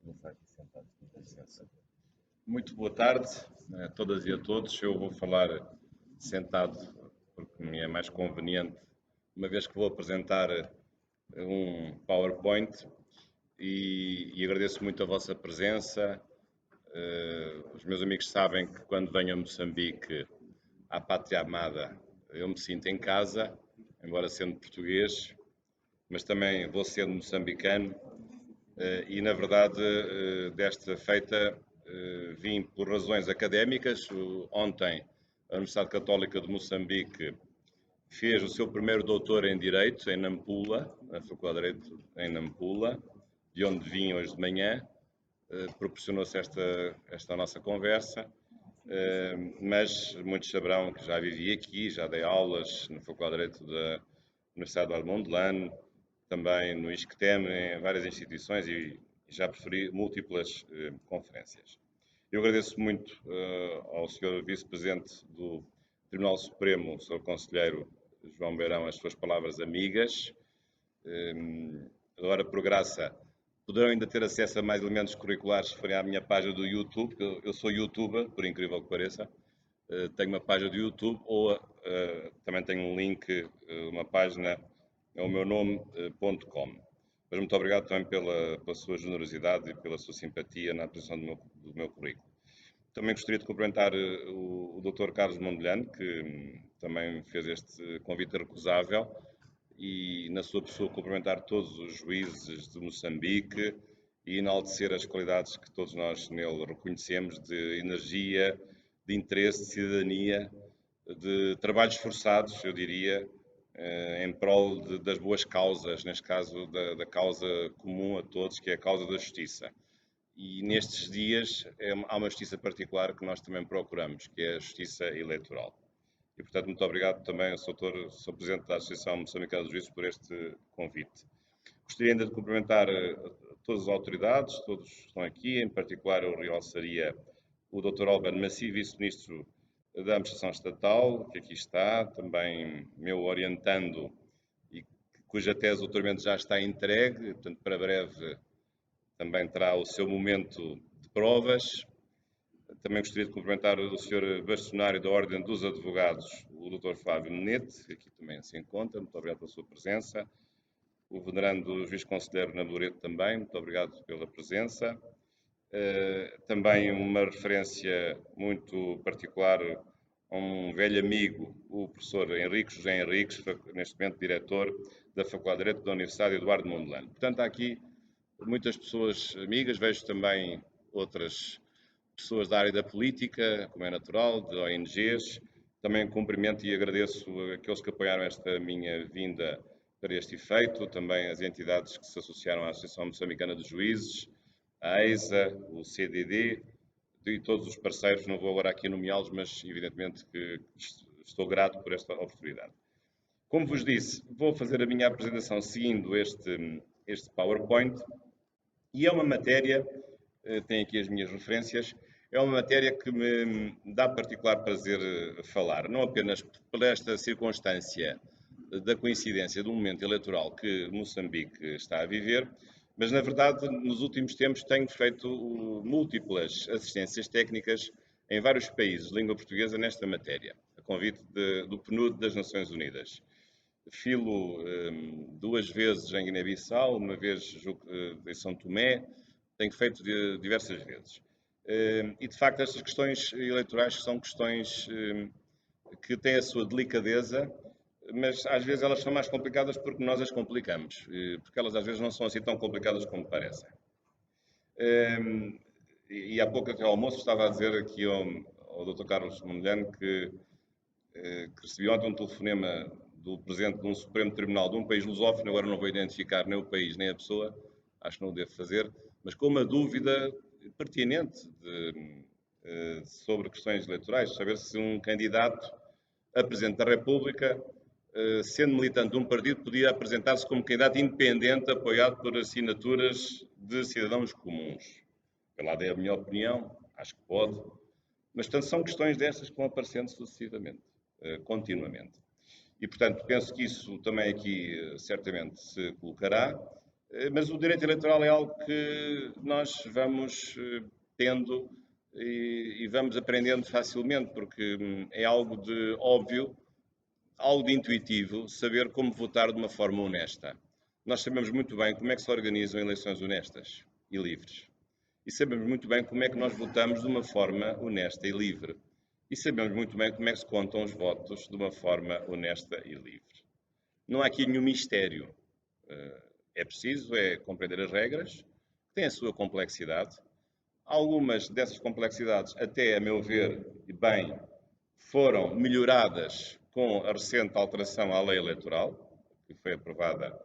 começar aqui sentado, com licença. Muito boa tarde a todas e a todos. Eu vou falar sentado porque me é mais conveniente, uma vez que vou apresentar um PowerPoint e agradeço muito a vossa presença. Os meus amigos sabem que quando venho a Moçambique, à pátria amada, eu me sinto em casa, embora sendo português, mas também vou sendo moçambicano. E, na verdade, desta feita, vim por razões académicas. Ontem, a Universidade Católica de Moçambique fez o seu primeiro doutor em Direito, em Nampula, na Faculdade de Direito em Nampula, de onde vim hoje de manhã. Proporcionou-se esta nossa conversa, mas muitos saberão que já vivi aqui, já dei aulas na Faculdade de Direito da Universidade de Almondlane, também no ISCTEM, em várias instituições e já preferi múltiplas conferências. Eu agradeço muito ao Sr. Vice-Presidente do Tribunal Supremo, Sr. Conselheiro João Beirão, as suas palavras amigas. Agora, por graça, poderão ainda ter acesso a mais elementos curriculares se forem à minha página do YouTube, que eu sou youtuber, por incrível que pareça. Tenho uma página do YouTube ou também tenho um link, uma página, é o meu nome.com. Mas muito obrigado também pela sua generosidade e pela sua simpatia na apresentação do meu currículo. Também gostaria de cumprimentar o Dr. Carlos Mondlane, que também fez este convite irrecusável, e na sua pessoa cumprimentar todos os juízes de Moçambique e enaltecer as qualidades que todos nós nele reconhecemos de energia, de interesse, de cidadania, de trabalhos esforçados, eu diria, em prol das boas causas, neste caso da causa comum a todos, que é a causa da justiça. E nestes dias há uma justiça particular que nós também procuramos, que é a justiça eleitoral. E, portanto, muito obrigado também ao Sr. Presidente da Associação Moçambicana de Juízes por este convite. Gostaria ainda de cumprimentar todas as autoridades, todos que estão aqui, em particular eu realçaria o Dr. Albano Maci, Vice-Ministro da Administração Estatal, que aqui está, também meu orientando, e cuja tese de doutoramento já está entregue, portanto, para breve também terá o seu momento de provas. Também gostaria de cumprimentar o Sr. Bastonário da Ordem dos Advogados, o Dr. Flávio Menete, que aqui também se encontra, muito obrigado pela sua presença. O venerando Juiz Conselheiro Nabureto também, muito obrigado pela presença. Também uma referência muito particular a um velho amigo, o professor José Henriques, neste momento diretor da Faculdade de Direito da Universidade Eduardo Mondlane. Portanto, há aqui muitas pessoas amigas, vejo também outras pessoas da área da política, como é natural, de ONGs. Também cumprimento e agradeço aqueles que apoiaram esta minha vinda para este efeito, também as entidades que se associaram à Associação Moçambicana de Juízes, a EISA, o CDD e todos os parceiros. Não vou agora aqui nomeá-los, mas evidentemente que estou grato por esta oportunidade. Como vos disse, vou fazer a minha apresentação seguindo este PowerPoint e é uma matéria, tenho aqui as minhas referências, é uma matéria que me dá particular prazer falar, não apenas por esta circunstância da coincidência do momento eleitoral que Moçambique está a viver, mas na verdade nos últimos tempos tenho feito múltiplas assistências técnicas em vários países de língua portuguesa nesta matéria, a convite do PNUD das Nações Unidas. Filo duas vezes em Guiné-Bissau, uma vez em São Tomé, tenho feito diversas vezes. E de facto estas questões eleitorais são questões que têm a sua delicadeza, mas às vezes elas são mais complicadas porque nós as complicamos, porque elas às vezes não são assim tão complicadas como parecem. E há pouco até ao almoço estava a dizer aqui ao Dr. Carlos Mondlane que recebi ontem um telefonema do Presidente de um Supremo Tribunal de um país lusófono, agora não vou identificar nem o país nem a pessoa, acho que não o devo fazer, mas com uma dúvida pertinente sobre questões eleitorais, saber se um candidato a Presidente da República, sendo militante de um partido, podia apresentar-se como candidato independente, apoiado por assinaturas de cidadãos comuns. Eu lá dei a minha opinião, acho que pode, mas portanto são questões destas que vão aparecendo sucessivamente, continuamente. E portanto penso que isso também aqui certamente se colocará. Mas o direito eleitoral é algo que nós vamos tendo e vamos aprendendo facilmente, porque é algo de óbvio, algo de intuitivo, saber como votar de uma forma honesta. Nós sabemos muito bem como é que se organizam eleições honestas e livres. E sabemos muito bem como é que nós votamos de uma forma honesta e livre. E sabemos muito bem como é que se contam os votos de uma forma honesta e livre. Não há aqui nenhum mistério. É preciso compreender as regras, que têm a sua complexidade. Algumas dessas complexidades, até a meu ver, e bem, foram melhoradas com a recente alteração à lei eleitoral, que foi aprovada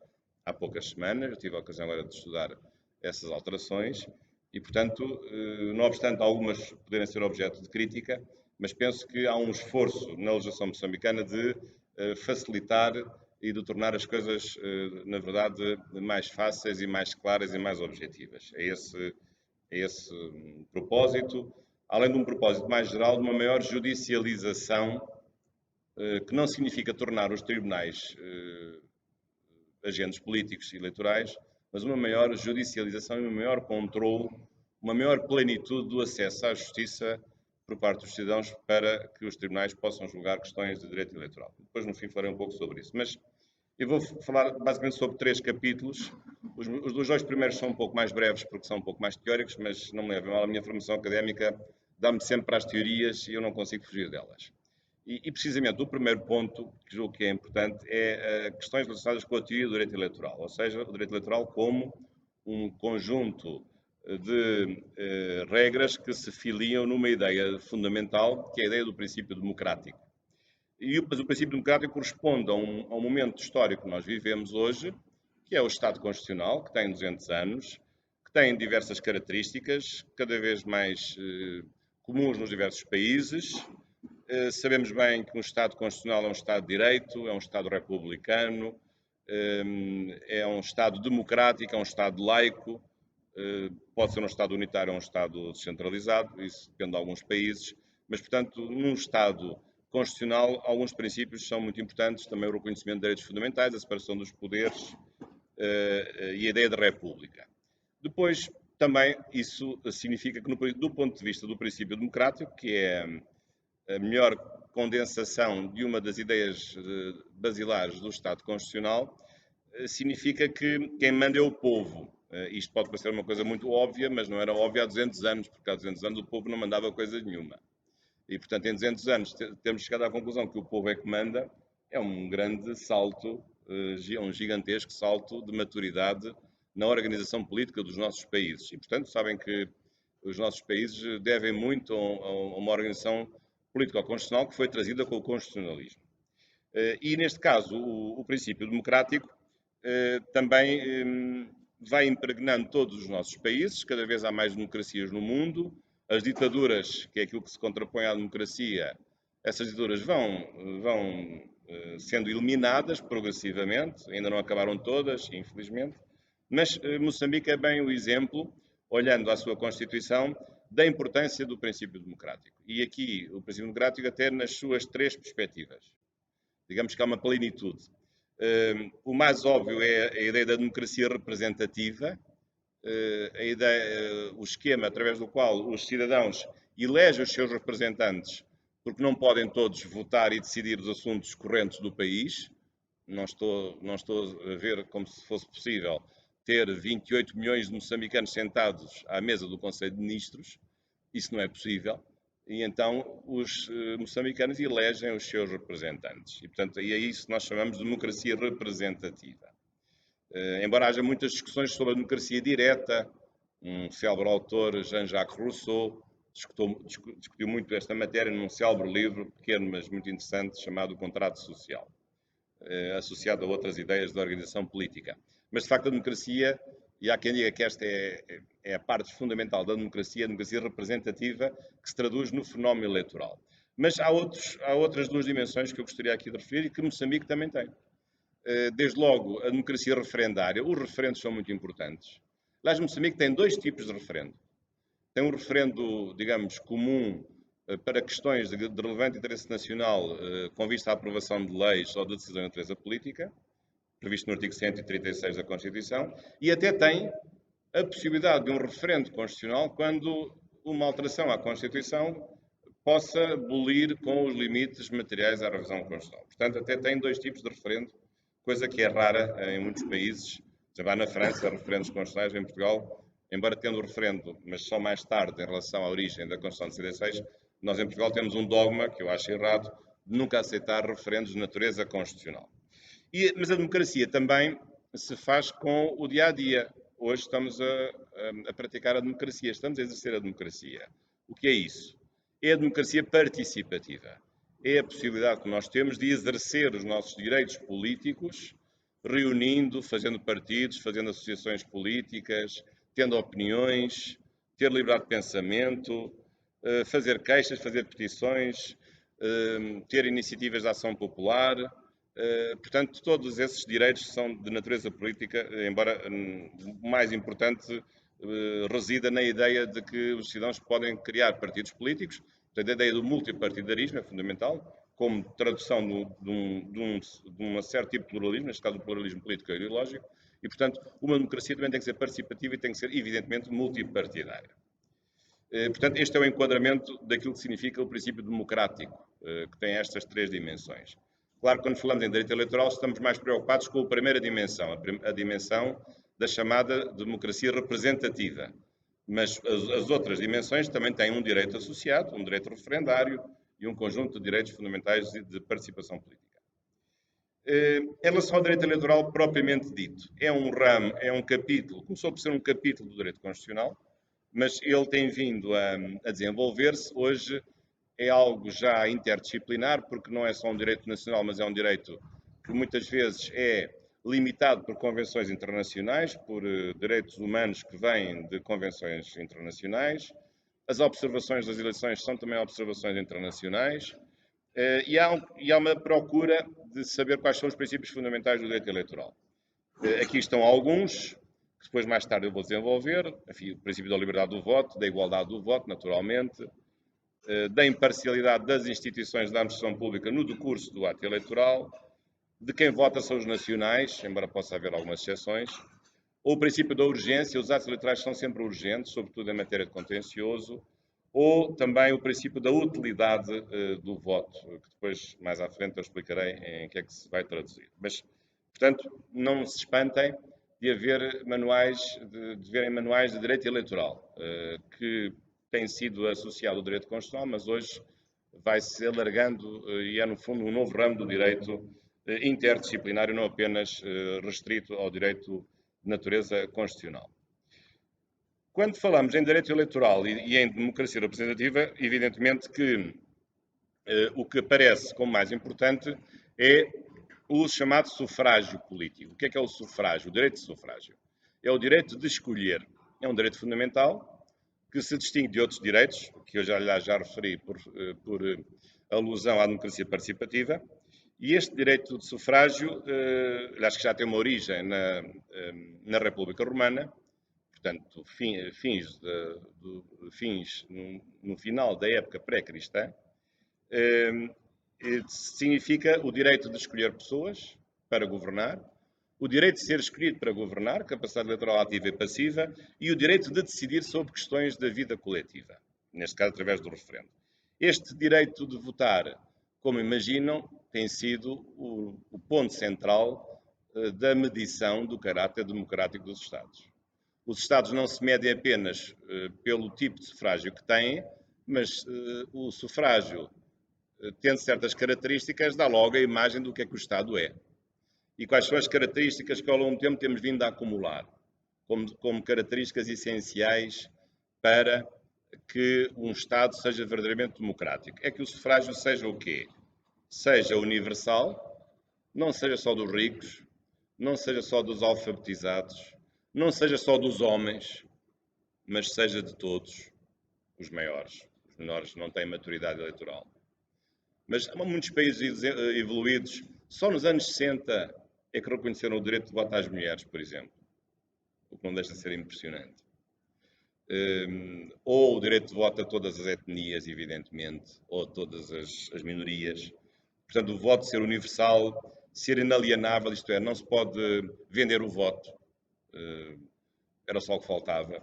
há poucas semanas. Eu tive a ocasião agora de estudar essas alterações e, portanto, não obstante algumas poderem ser objeto de crítica, mas penso que há um esforço na legislação moçambicana de facilitar e de tornar as coisas, na verdade, mais fáceis e mais claras e mais objetivas. É esse propósito, além de um propósito mais geral, de uma maior judicialização, que não significa tornar os tribunais agentes políticos e eleitorais, mas uma maior judicialização e um maior controle, uma maior plenitude do acesso à justiça por parte dos cidadãos para que os tribunais possam julgar questões de direito eleitoral. Depois, no fim, falarei um pouco sobre isso. Mas eu vou falar basicamente sobre 3 capítulos. Os 2 primeiros são um pouco mais breves porque são um pouco mais teóricos, mas não me levem mal, a minha formação académica dá-me sempre para as teorias e eu não consigo fugir delas. E precisamente o primeiro ponto, que julgo que é importante, é questões relacionadas com a teoria do direito eleitoral, ou seja, o direito eleitoral como um conjunto de regras que se filiam numa ideia fundamental, que é a ideia do princípio democrático. Mas o princípio democrático corresponde a um momento histórico que nós vivemos hoje, que é o Estado Constitucional, que tem 200 anos, que tem diversas características, cada vez mais comuns nos diversos países. Sabemos bem que um Estado Constitucional é um Estado de Direito, é um Estado republicano, é um Estado democrático, é um Estado laico, pode ser um Estado unitário ou um Estado descentralizado, isso depende de alguns países, mas, portanto, num Estado constitucional, alguns princípios são muito importantes, também o reconhecimento de direitos fundamentais, a separação dos poderes e a ideia de república. Depois, também, isso significa que, do ponto de vista do princípio democrático, que é a melhor condensação de uma das ideias basilares do Estado Constitucional, significa que quem manda é o povo. Isto pode parecer uma coisa muito óbvia, mas não era óbvio há 200 anos, porque há 200 anos o povo não mandava coisa nenhuma. E, portanto, em 200 anos temos chegado à conclusão que o povo é que manda, é um grande salto, um gigantesco salto de maturidade na organização política dos nossos países. E, portanto, sabem que os nossos países devem muito a uma organização político-constitucional que foi trazida com o constitucionalismo. E, neste caso, o princípio democrático também vai impregnando todos os nossos países, cada vez há mais democracias no mundo, as ditaduras, que é aquilo que se contrapõe à democracia, essas ditaduras vão sendo eliminadas progressivamente, ainda não acabaram todas, infelizmente, mas Moçambique é bem o exemplo, olhando à sua Constituição, da importância do princípio democrático. E aqui, o princípio democrático até nas suas 3 perspectivas. Digamos que há uma plenitude. O mais óbvio é a ideia da democracia representativa, o esquema através do qual os cidadãos elegem os seus representantes, porque não podem todos votar e decidir os assuntos correntes do país. Não estou a ver como se fosse possível ter 28 milhões de moçambicanos sentados à mesa do Conselho de Ministros. Isso não é possível. E então os moçambicanos elegem os seus representantes. E, portanto, é isso que nós chamamos de democracia representativa. Embora haja muitas discussões sobre a democracia direta, um célebre autor, Jean-Jacques Rousseau, discutiu muito esta matéria num célebre livro, pequeno mas muito interessante, chamado O Contrato Social, associado a outras ideias de organização política. Mas, de facto, a democracia, e há quem diga que esta é a parte fundamental da democracia, a democracia representativa, que se traduz no fenómeno eleitoral. Mas há outras 2 dimensões que eu gostaria aqui de referir e que Moçambique também tem. Desde logo, a democracia referendária. Os referendos são muito importantes. Aliás, Moçambique tem 2 tipos de referendo. Tem um referendo, digamos, comum para questões de relevante interesse nacional com vista à aprovação de leis ou de decisão de natureza política, previsto no artigo 136 da Constituição, e até tem a possibilidade de um referendo constitucional quando uma alteração à Constituição possa bolir com os limites materiais à revisão constitucional. Portanto, até tem dois tipos de referendo, coisa que é rara em muitos países. Já vai na França, referendos constitucionais, em Portugal, embora tendo o referendo, mas só mais tarde em relação à origem da Constituição de 76, nós em Portugal temos um dogma, que eu acho errado, de nunca aceitar referendos de natureza constitucional. Mas a democracia também se faz com o dia-a-dia. Hoje estamos a praticar a democracia, estamos a exercer a democracia. O que é isso? É a democracia participativa. É a possibilidade que nós temos de exercer os nossos direitos políticos, reunindo, fazendo partidos, fazendo associações políticas, tendo opiniões, ter liberdade de pensamento, fazer queixas, fazer petições, ter iniciativas de ação popular. Portanto, todos esses direitos são de natureza política, embora o mais importante resida na ideia de que os cidadãos podem criar partidos políticos. Portanto, a ideia do multipartidarismo é fundamental, como tradução de um certo tipo de pluralismo, neste caso o pluralismo político e ideológico, e, portanto, uma democracia também tem que ser participativa e tem que ser, evidentemente, multipartidária. Portanto, este é o enquadramento daquilo que significa o princípio democrático, que tem estas três dimensões. Claro que quando falamos em direito eleitoral estamos mais preocupados com a primeira dimensão, a dimensão da chamada democracia representativa. Mas as outras dimensões também têm um direito associado, um direito referendário e um conjunto de direitos fundamentais de participação política. Em relação ao direito eleitoral propriamente dito, é um ramo, é um capítulo, começou por ser um capítulo do direito constitucional, mas ele tem vindo a desenvolver-se. Hoje é algo já interdisciplinar, porque não é só um direito nacional, mas é um direito que muitas vezes é limitado por convenções internacionais, por direitos humanos que vêm de convenções internacionais. As observações das eleições são também observações internacionais. E há uma procura de saber quais são os princípios fundamentais do direito eleitoral. Aqui estão alguns, que depois mais tarde eu vou desenvolver. Enfim, o princípio da liberdade do voto, da igualdade do voto, naturalmente, da imparcialidade das instituições da administração pública no decurso do ato eleitoral, de quem vota são os nacionais, embora possa haver algumas exceções, ou o princípio da urgência, os atos eleitorais são sempre urgentes, sobretudo em matéria de contencioso, ou também o princípio da utilidade do voto, que depois, mais à frente, eu explicarei em que é que se vai traduzir. Mas, portanto, não se espantem de haver manuais, de verem manuais de direito eleitoral, que têm sido associado ao direito constitucional, mas hoje vai-se alargando e é, no fundo, um novo ramo do direito interdisciplinário, não apenas restrito ao direito de natureza constitucional. Quando falamos em direito eleitoral e em democracia representativa, evidentemente que o que aparece como mais importante é o chamado sufrágio político. O que é o sufrágio? O direito de sufrágio. É o direito de escolher. É um direito fundamental que se distingue de outros direitos, que eu já referi por alusão à democracia participativa. E este direito de sufrágio, acho que já tem uma origem na República Romana, portanto, fins no final da época pré-cristã, significa o direito de escolher pessoas para governar, o direito de ser escolhido para governar, capacidade eleitoral ativa e passiva, e o direito de decidir sobre questões da vida coletiva, neste caso através do referendo. Este direito de votar, como imaginam, tem sido o ponto central da medição do caráter democrático dos Estados. Os Estados não se medem apenas pelo tipo de sufrágio que têm, mas o sufrágio, tendo certas características, dá logo a imagem do que é que o Estado é. E quais são as características que ao longo do tempo temos vindo a acumular, como características essenciais para que um Estado seja verdadeiramente democrático. É que o sufrágio seja o quê? Seja universal, não seja só dos ricos, não seja só dos alfabetizados, não seja só dos homens, mas seja de todos os maiores. Os menores não têm maturidade eleitoral. Mas há muitos países evoluídos, só nos anos 60 é que reconheceram o direito de voto às mulheres, por exemplo. O que não deixa de ser impressionante. Ou o direito de voto a todas as etnias, evidentemente, ou a todas as minorias. Portanto, o voto ser universal ser inalienável, isto é, não se pode vender o voto, era só o que faltava.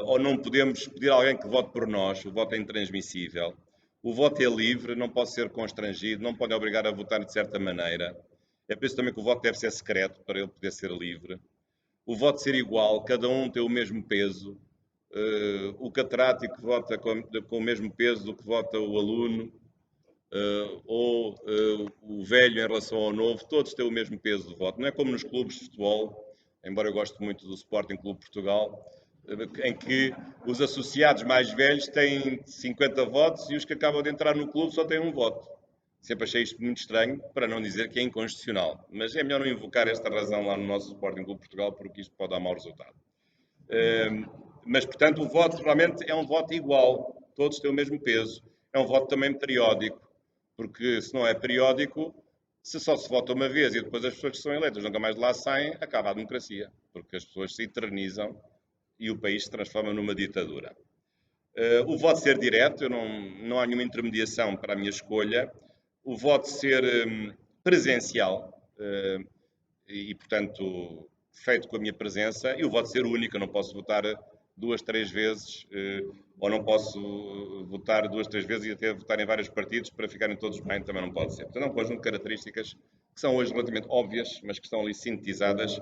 Ou não podemos pedir a alguém que vote por nós, o voto é intransmissível. O voto é livre, não pode ser constrangido, não pode obrigar a votar de certa maneira. É por isso também que o voto deve ser secreto, para ele poder ser livre. O voto ser igual, cada um tem o mesmo peso. O catedrático vota com o mesmo peso do que vota o aluno, ou o velho em relação ao novo, todos têm o mesmo peso de voto. Não é como nos clubes de futebol, embora eu goste muito do Sporting Clube de Portugal, em que os associados mais velhos têm 50 votos e os que acabam de entrar no clube só têm um voto. Sempre achei isto muito estranho, para não dizer que é inconstitucional. Mas é melhor não invocar esta razão lá no nosso Sporting Clube de Portugal, porque isto pode dar mau resultado. Mas, portanto, o voto realmente é um voto igual, todos têm o mesmo peso. É um voto também periódico, porque se não é periódico, se só se vota uma vez e depois as pessoas que são eleitas nunca mais de lá saem, acaba a democracia, porque as pessoas se eternizam e o país se transforma numa ditadura. O voto ser direto, não há nenhuma intermediação para a minha escolha. O voto ser presencial e, portanto, feito com a minha presença, e o voto ser único. Eu não posso votar 2, 3 vezes, ou não posso votar 2, 3 vezes e até votar em vários partidos para ficarem todos bem, também não pode ser. Portanto, é um conjunto de características que são hoje relativamente óbvias, mas que estão ali sintetizadas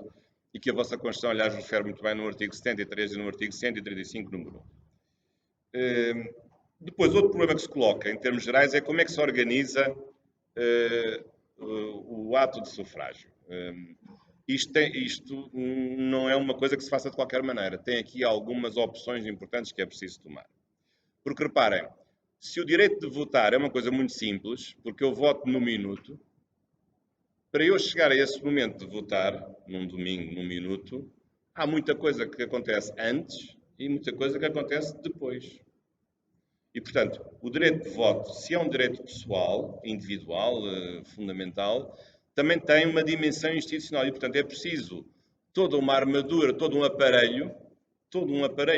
e que a vossa Constituição, aliás, refere muito bem no artigo 73 e no artigo 135, número 1. Depois, outro problema que se coloca, em termos gerais, é como é que se organiza o ato de sufrágio. Isto não é uma coisa que se faça de qualquer maneira. Tem aqui algumas opções importantes que é preciso tomar. Porque, reparem, se o direito de votar é uma coisa muito simples, porque eu voto no minuto, para eu chegar a esse momento de votar, num domingo, num minuto, há muita coisa que acontece antes e muita coisa que acontece depois. E, portanto, o direito de voto, se é um direito pessoal, individual, fundamental, também tem uma dimensão institucional e, portanto, é preciso toda uma armadura, todo um aparelho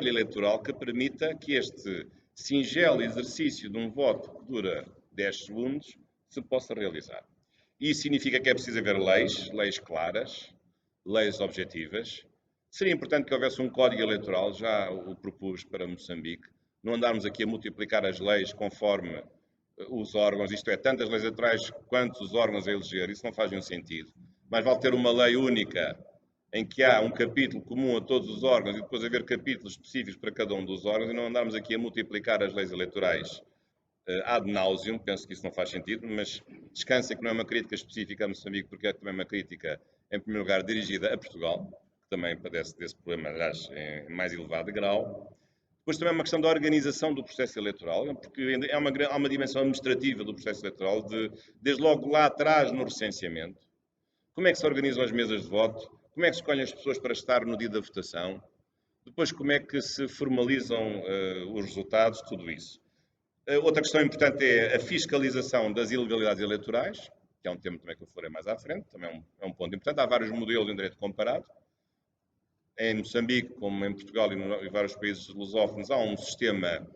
eleitoral que permita que este singelo exercício de um voto que dura 10 segundos se possa realizar. Isso significa que é preciso haver leis claras, leis objetivas. Seria importante que houvesse um código eleitoral, já o propus para Moçambique, não andarmos aqui a multiplicar as leis conforme os órgãos, isto é, tanto as leis eleitorais quanto os órgãos a eleger, isso não faz nenhum sentido. Mas vale ter uma lei única em que há um capítulo comum a todos os órgãos e depois haver capítulos específicos para cada um dos órgãos e não andarmos aqui a multiplicar as leis eleitorais ad nauseum, penso que isso não faz sentido, mas descansa que não é uma crítica específica a Moçambique, porque é também uma crítica, em primeiro lugar, dirigida a Portugal, que também padece desse problema, aliás, em mais elevado grau. Depois também é uma questão da organização do processo eleitoral, porque há uma dimensão administrativa do processo eleitoral, desde logo lá atrás no recenseamento. Como é que se organizam as mesas de voto? Como é que se escolhem as pessoas para estar no dia da votação? Depois, como é que se formalizam os resultados? Tudo isso. Outra questão importante é a fiscalização das ilegalidades eleitorais, que é um tema também que eu falarei mais à frente, também é um ponto importante. Há vários modelos em direito comparado. Em Moçambique, como em Portugal e em vários países lusófonos, há um sistema,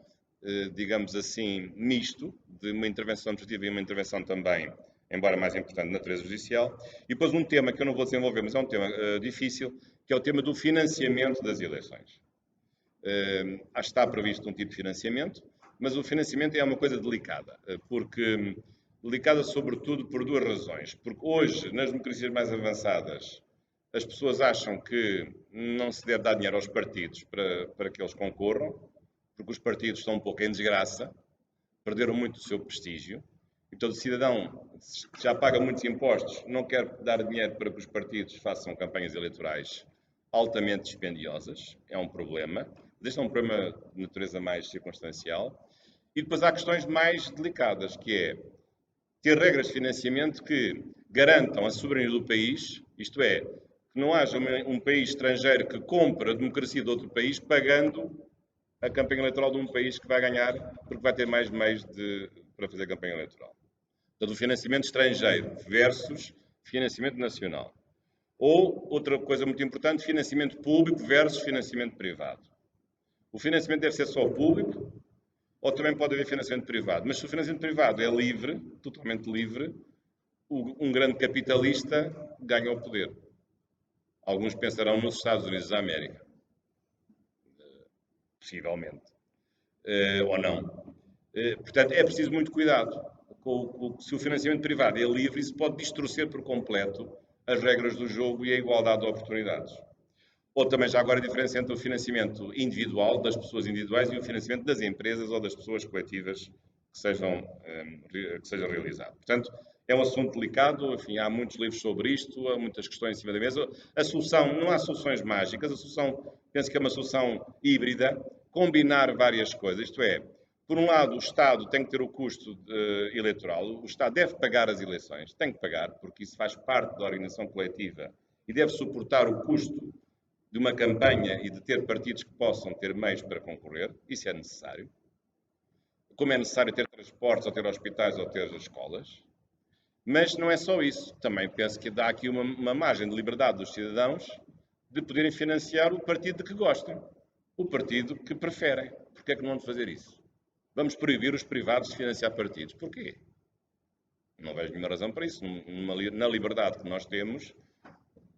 digamos assim, misto, de uma intervenção administrativa e uma intervenção também, embora mais importante, de natureza judicial. E depois um tema que eu não vou desenvolver, mas é um tema difícil, que é o tema do financiamento das eleições. Acho que está previsto um tipo de financiamento, mas o financiamento é uma coisa delicada, porque delicada sobretudo por duas razões. Porque hoje, nas democracias mais avançadas, as pessoas acham que não se deve dar dinheiro aos partidos para que eles concorram, porque os partidos estão um pouco em desgraça, perderam muito o seu prestígio. Então, o cidadão que já paga muitos impostos não quer dar dinheiro para que os partidos façam campanhas eleitorais altamente dispendiosas. É um problema. Este é um problema de natureza mais circunstancial. E depois há questões mais delicadas, que é ter regras de financiamento que garantam a soberania do país, isto é, que não haja um país estrangeiro que compre a democracia de outro país pagando a campanha eleitoral de um país que vai ganhar porque vai ter mais meios para fazer campanha eleitoral. Portanto, o financiamento estrangeiro versus financiamento nacional. Ou, outra coisa muito importante, financiamento público versus financiamento privado. O financiamento deve ser só público, ou também pode haver financiamento privado. Mas se o financiamento privado é livre, totalmente livre, um grande capitalista ganha o poder. Alguns pensarão nos Estados Unidos da América, possivelmente, ou não. Portanto, é preciso muito cuidado. Se o financiamento privado é livre, isso pode distorcer por completo as regras do jogo e a igualdade de oportunidades. Ou também, já agora, a diferença entre o financiamento individual, das pessoas individuais, e o financiamento das empresas ou das pessoas coletivas que seja realizado. Portanto, é um assunto delicado, enfim, há muitos livros sobre isto, há muitas questões em cima da mesa. A solução, não há soluções mágicas, a solução, penso que é uma solução híbrida, combinar várias coisas, isto é, por um lado, o Estado tem que ter o custo eleitoral, o Estado deve pagar as eleições, tem que pagar, porque isso faz parte da organização coletiva e deve suportar o custo de uma campanha e de ter partidos que possam ter meios para concorrer, isso é necessário. Como é necessário ter transportes, ou ter hospitais, ou ter escolas. Mas não é só isso. Também penso que dá aqui uma margem de liberdade dos cidadãos de poderem financiar o partido de que gostam, o partido que preferem. Porquê é que não vamos fazer isso? Vamos proibir os privados de financiar partidos. Porquê? Não vejo nenhuma razão para isso. Na liberdade que nós temos,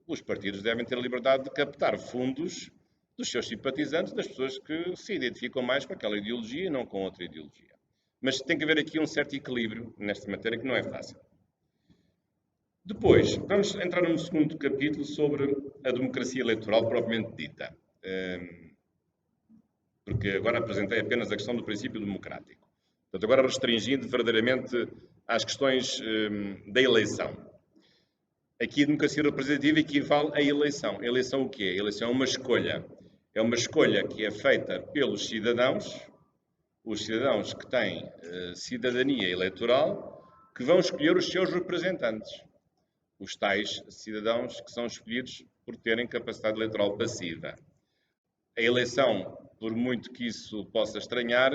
os partidos devem ter a liberdade de captar fundos dos seus simpatizantes, das pessoas que se identificam mais com aquela ideologia e não com outra ideologia. Mas tem que haver aqui um certo equilíbrio nesta matéria que não é fácil. Depois, vamos entrar num segundo capítulo sobre a democracia eleitoral propriamente dita. Porque agora apresentei apenas a questão do princípio democrático. Portanto, agora restringindo verdadeiramente às questões da eleição. Aqui a democracia representativa equivale à eleição. A eleição o quê? A eleição é uma escolha. É uma escolha que é feita pelos cidadãos, os cidadãos que têm cidadania eleitoral, que vão escolher os seus representantes. Os tais cidadãos que são escolhidos por terem capacidade eleitoral passiva. A eleição, por muito que isso possa estranhar,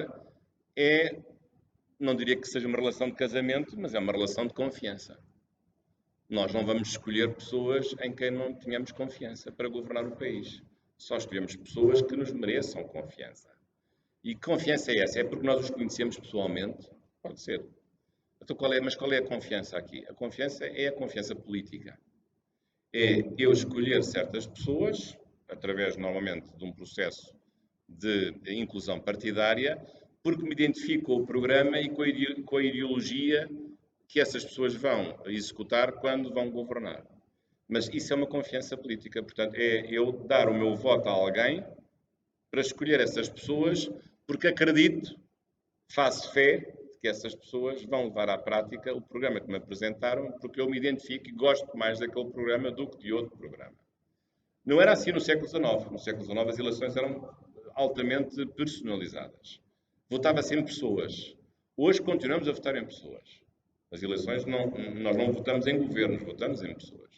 não diria que seja uma relação de casamento, mas é uma relação de confiança. Nós não vamos escolher pessoas em quem não tenhamos confiança para governar o país. Só escolhemos pessoas que nos mereçam confiança. E que confiança é essa? É porque nós os conhecemos pessoalmente? Pode ser. Então, qual é a confiança aqui? A confiança é a confiança política. É eu escolher certas pessoas, através, normalmente, de um processo de inclusão partidária, porque me identifico com o programa e com a ideologia que essas pessoas vão executar quando vão governar. Mas isso é uma confiança política. Portanto, é eu dar o meu voto a alguém para escolher essas pessoas, porque acredito, faço fé, que essas pessoas vão levar à prática o programa que me apresentaram, porque eu me identifico e gosto mais daquele programa do que de outro programa. Não era assim no século XIX. No século XIX as eleições eram altamente personalizadas. Votava-se em pessoas. Hoje continuamos a votar em pessoas. As eleições, nós não votamos em governos, votamos em pessoas.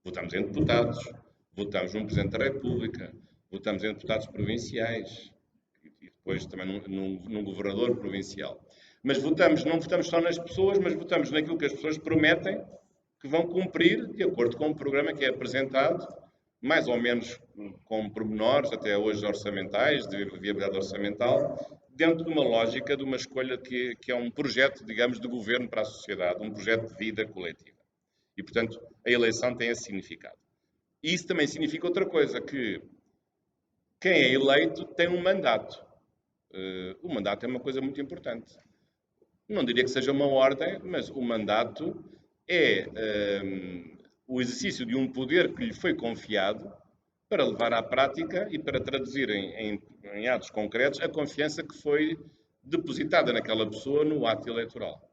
Votamos em deputados, votamos num Presidente da República, votamos em deputados provinciais e depois também num governador provincial. Mas não votamos só nas pessoas, mas votamos naquilo que as pessoas prometem que vão cumprir de acordo com o programa que é apresentado, mais ou menos com pormenores, até hoje orçamentais, de viabilidade orçamental, dentro de uma lógica de uma escolha que é um projeto, digamos, de governo para a sociedade, um projeto de vida coletiva. E, portanto, a eleição tem esse significado. E isso também significa outra coisa, que quem é eleito tem um mandato. O mandato é uma coisa muito importante. Não diria que seja uma ordem, mas o mandato é o exercício de um poder que lhe foi confiado para levar à prática e para traduzir em atos concretos a confiança que foi depositada naquela pessoa no ato eleitoral.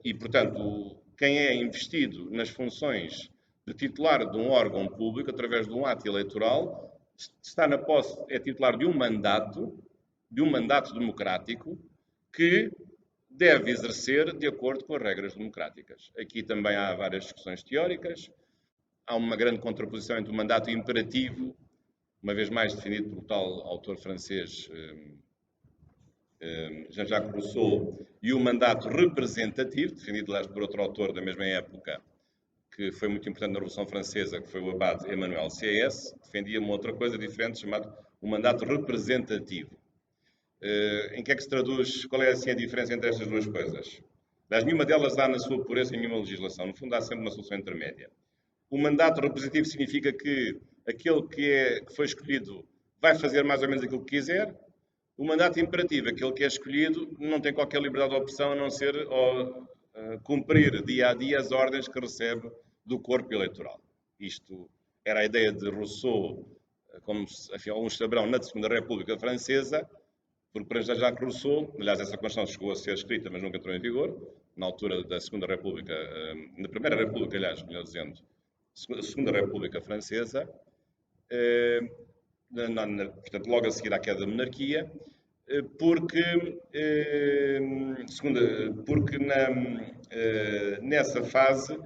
E, portanto, quem é investido nas funções de titular de um órgão público através de um ato eleitoral está na posse, é titular de um mandato democrático que deve exercer de acordo com as regras democráticas. Aqui também há várias discussões teóricas, há uma grande contraposição entre o mandato imperativo, uma vez mais definido pelo tal autor francês Jean-Jacques Rousseau, e o mandato representativo, definido por outro autor da mesma época, que foi muito importante na Revolução Francesa, que foi o abade Emmanuel C.S., defendia uma outra coisa diferente, chamado o mandato representativo. Em que é que se traduz, qual é assim a diferença entre estas duas coisas? Aliás, nenhuma delas dá na sua pureza em nenhuma legislação. No fundo, há sempre uma solução intermédia. O mandato representativo significa que aquele que foi escolhido vai fazer mais ou menos aquilo que quiser. O mandato imperativo, aquele que é escolhido, não tem qualquer liberdade de opção a não ser cumprir dia a dia as ordens que recebe do corpo eleitoral. Isto era a ideia de Rousseau, como alguns saberão, na Segunda República Francesa, porque para Jean-Jacques Rousseau, aliás, essa Constituição chegou a ser escrita, mas nunca entrou em vigor, na altura da Segunda República, na Primeira República, aliás, melhor dizendo, a Segunda República Francesa, portanto, logo a seguir à queda da monarquia, porque nessa fase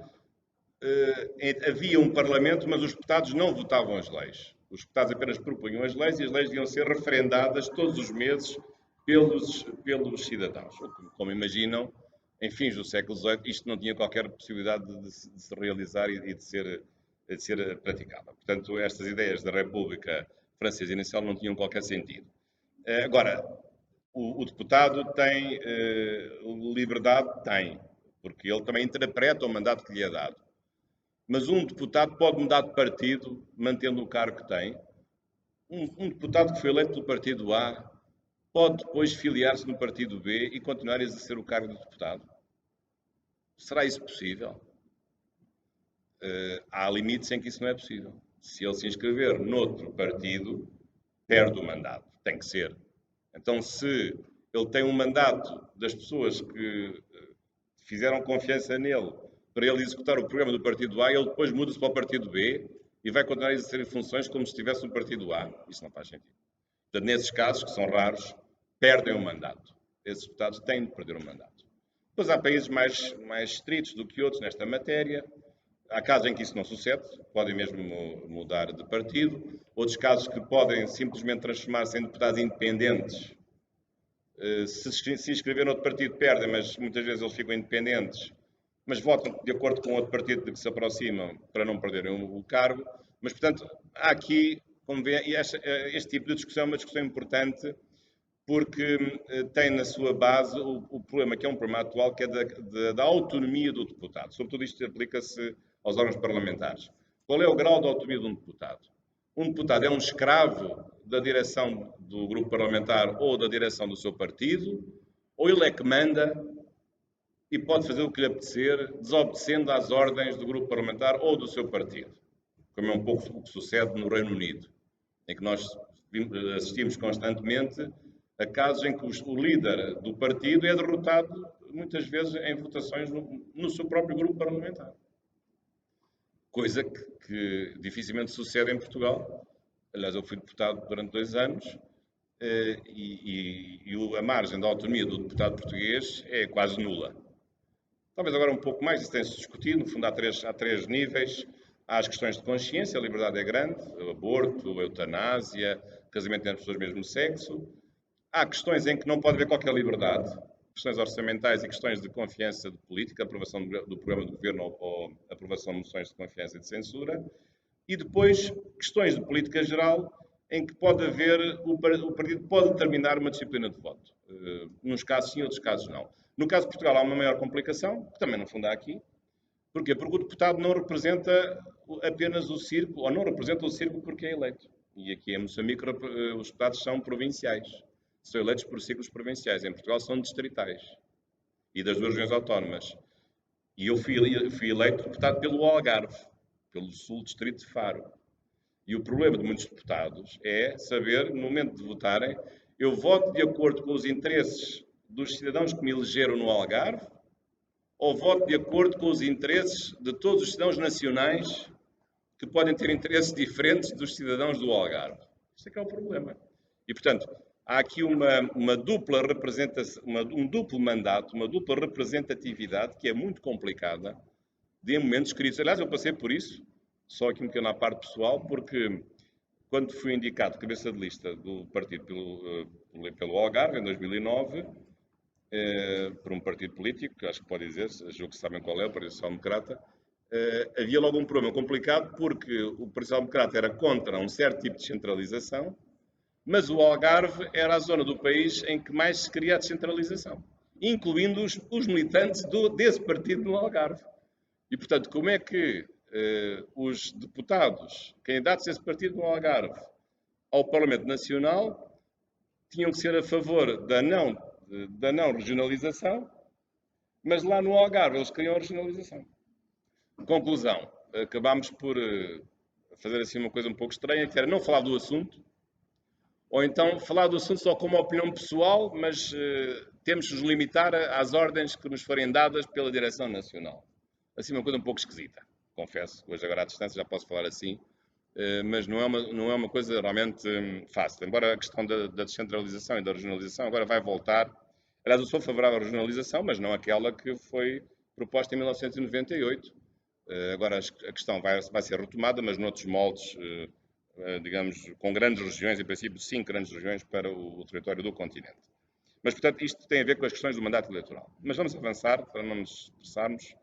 havia um Parlamento, mas os deputados não votavam as leis. Os deputados apenas propunham as leis e as leis deviam ser referendadas todos os meses pelos cidadãos. Como imaginam, em fins do século XVIII, isto não tinha qualquer possibilidade de se realizar e de ser praticável. Portanto, estas ideias da República Francesa inicial não tinham qualquer sentido. Agora, o deputado tem liberdade? Tem, porque ele também interpreta o mandato que lhe é dado. Mas um deputado pode mudar de partido, mantendo o cargo que tem. Um deputado que foi eleito pelo partido A pode depois filiar-se no partido B e continuar a exercer o cargo de deputado. Será isso possível? Há limites em que isso não é possível. Se ele se inscrever noutro partido, perde o mandato. Tem que ser. Então, se ele tem um mandato das pessoas que fizeram confiança nele para ele executar o programa do partido A, ele depois muda-se para o partido B e vai continuar a exercer funções como se estivesse no partido A. Isso não faz sentido. Portanto, nesses casos, que são raros, perdem o mandato. Esses deputados têm de perder o mandato. Depois há países mais estritos do que outros nesta matéria. Há casos em que isso não sucede, podem mesmo mudar de partido. Outros casos que podem simplesmente transformar-se em deputados independentes. Se inscrever noutro partido, perdem, mas muitas vezes eles ficam independentes, mas votam de acordo com outro partido de que se aproximam para não perderem o cargo. Mas, portanto, há aqui, como vê, este tipo de discussão é uma discussão importante porque tem na sua base o problema, que é um problema atual, que é da autonomia do deputado. Sobretudo isto aplica-se aos órgãos parlamentares. Qual é o grau de autonomia de um deputado? Um deputado é um escravo da direção do grupo parlamentar ou da direção do seu partido, ou ele é que manda e pode fazer o que lhe apetecer, desobedecendo às ordens do grupo parlamentar ou do seu partido, como é um pouco o que sucede no Reino Unido, em que nós assistimos constantemente a casos em que o líder do partido é derrotado, muitas vezes, em votações no seu próprio grupo parlamentar. Coisa que dificilmente sucede em Portugal. Aliás, eu fui deputado durante 2 anos e a margem da autonomia do deputado português é quase nula. Talvez agora um pouco mais, isso tem-se discutido. No fundo, há três níveis. Há as questões de consciência, a liberdade é grande, o aborto, a eutanásia, casamento entre pessoas do mesmo sexo. Há questões em que não pode haver qualquer liberdade, questões orçamentais e questões de confiança de política, aprovação do programa do governo ou aprovação de moções de confiança e de censura. E depois, questões de política geral, em que pode haver, o partido pode determinar uma disciplina de voto. Nos casos sim, outros casos não. No caso de Portugal há uma maior complicação, que também não fundo aqui. Porquê? Porque o deputado não representa apenas o círculo, ou não representa o círculo porque é eleito. E aqui em Moçambique os deputados são provinciais. São eleitos por círculos provinciais. Em Portugal são distritais. E das 2 regiões autónomas. E eu fui eleito deputado pelo Algarve, pelo Sul Distrito de Faro. E o problema de muitos deputados é saber, no momento de votarem, eu voto de acordo com os interesses dos cidadãos que me elegeram no Algarve ou voto de acordo com os interesses de todos os cidadãos nacionais que podem ter interesses diferentes dos cidadãos do Algarve. Isso é que é o problema. E, portanto, há aqui uma dupla representação, um duplo mandato, uma dupla representatividade que é muito complicada de momentos escritos. Aliás, eu passei por isso, só aqui um bocadinho à parte pessoal, porque quando fui indicado cabeça de lista do partido pelo Algarve, em 2009, por um partido político, que acho que pode dizer, julgo que sabem qual é, o Partido Social Democrata, havia logo um problema complicado, porque o Partido Social Democrata era contra um certo tipo de descentralização, mas o Algarve era a zona do país em que mais se queria a descentralização. incluindo os militantes desse partido no Algarve. E, portanto, como é que os deputados, candidatos desse partido no Algarve, ao Parlamento Nacional, tinham que ser a favor da não regionalização, mas lá no Algarve eles queriam a regionalização. Conclusão, acabámos por fazer assim uma coisa um pouco estranha, que era não falar do assunto, ou então falar do assunto só como opinião pessoal, mas temos que nos limitar às ordens que nos forem dadas pela Direção Nacional. Assim uma coisa um pouco esquisita, confesso, hoje agora à distância já posso falar assim, mas não é uma coisa realmente fácil. Embora a questão da descentralização e da regionalização agora vai voltar. Aliás, eu sou favorável à regionalização, mas não aquela que foi proposta em 1998. Agora a questão vai ser retomada, mas noutros moldes, digamos, com grandes regiões, em princípio 5 grandes regiões para o território do continente. Mas, portanto, isto tem a ver com as questões do mandato eleitoral. Mas vamos avançar, para não nos estressarmos.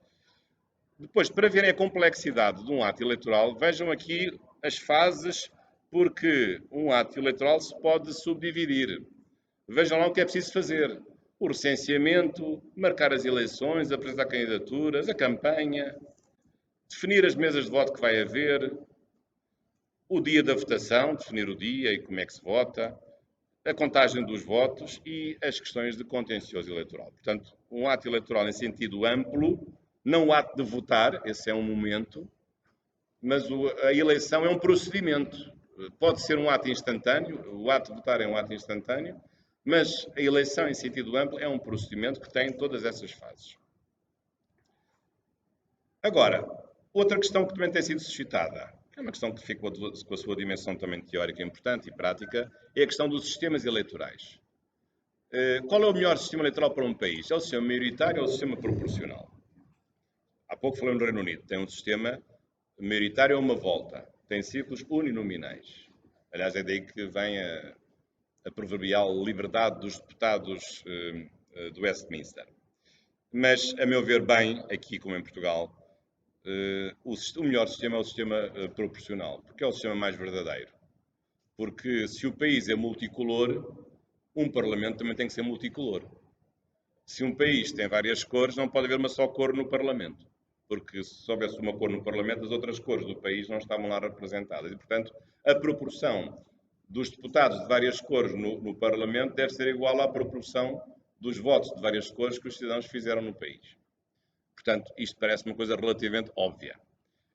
Depois, para verem a complexidade de um ato eleitoral, vejam aqui as fases, porque um ato eleitoral se pode subdividir. Vejam lá o que é preciso fazer. O recenseamento, marcar as eleições, apresentar candidaturas, a campanha, definir as mesas de voto que vai haver, o dia da votação, definir o dia e como é que se vota, a contagem dos votos e as questões de contencioso eleitoral. Portanto, um ato eleitoral em sentido amplo, não o ato de votar, esse é um momento, mas a eleição é um procedimento. Pode ser um ato instantâneo, o ato de votar é um ato instantâneo, mas a eleição em sentido amplo é um procedimento que tem todas essas fases. Agora, outra questão que também tem sido suscitada, que é uma questão que fica com a sua dimensão também teórica importante e prática, é a questão dos sistemas eleitorais. Qual é o melhor sistema eleitoral para um país? É o sistema maioritário ou o sistema proporcional? Há pouco falei no Reino Unido, tem um sistema maioritário a uma volta, tem círculos uninominais. Aliás, é daí que vem a proverbial liberdade dos deputados do Westminster. Mas, a meu ver, bem, aqui como em Portugal, o melhor sistema é o sistema proporcional, porque é o sistema mais verdadeiro. Porque se o país é multicolor, um parlamento também tem que ser multicolor. Se um país tem várias cores, não pode haver uma só cor no parlamento. Porque se houvesse uma cor no parlamento, as outras cores do país não estavam lá representadas. E, portanto, a proporção dos deputados de várias cores no parlamento deve ser igual à proporção dos votos de várias cores que os cidadãos fizeram no país. Portanto, isto parece uma coisa relativamente óbvia.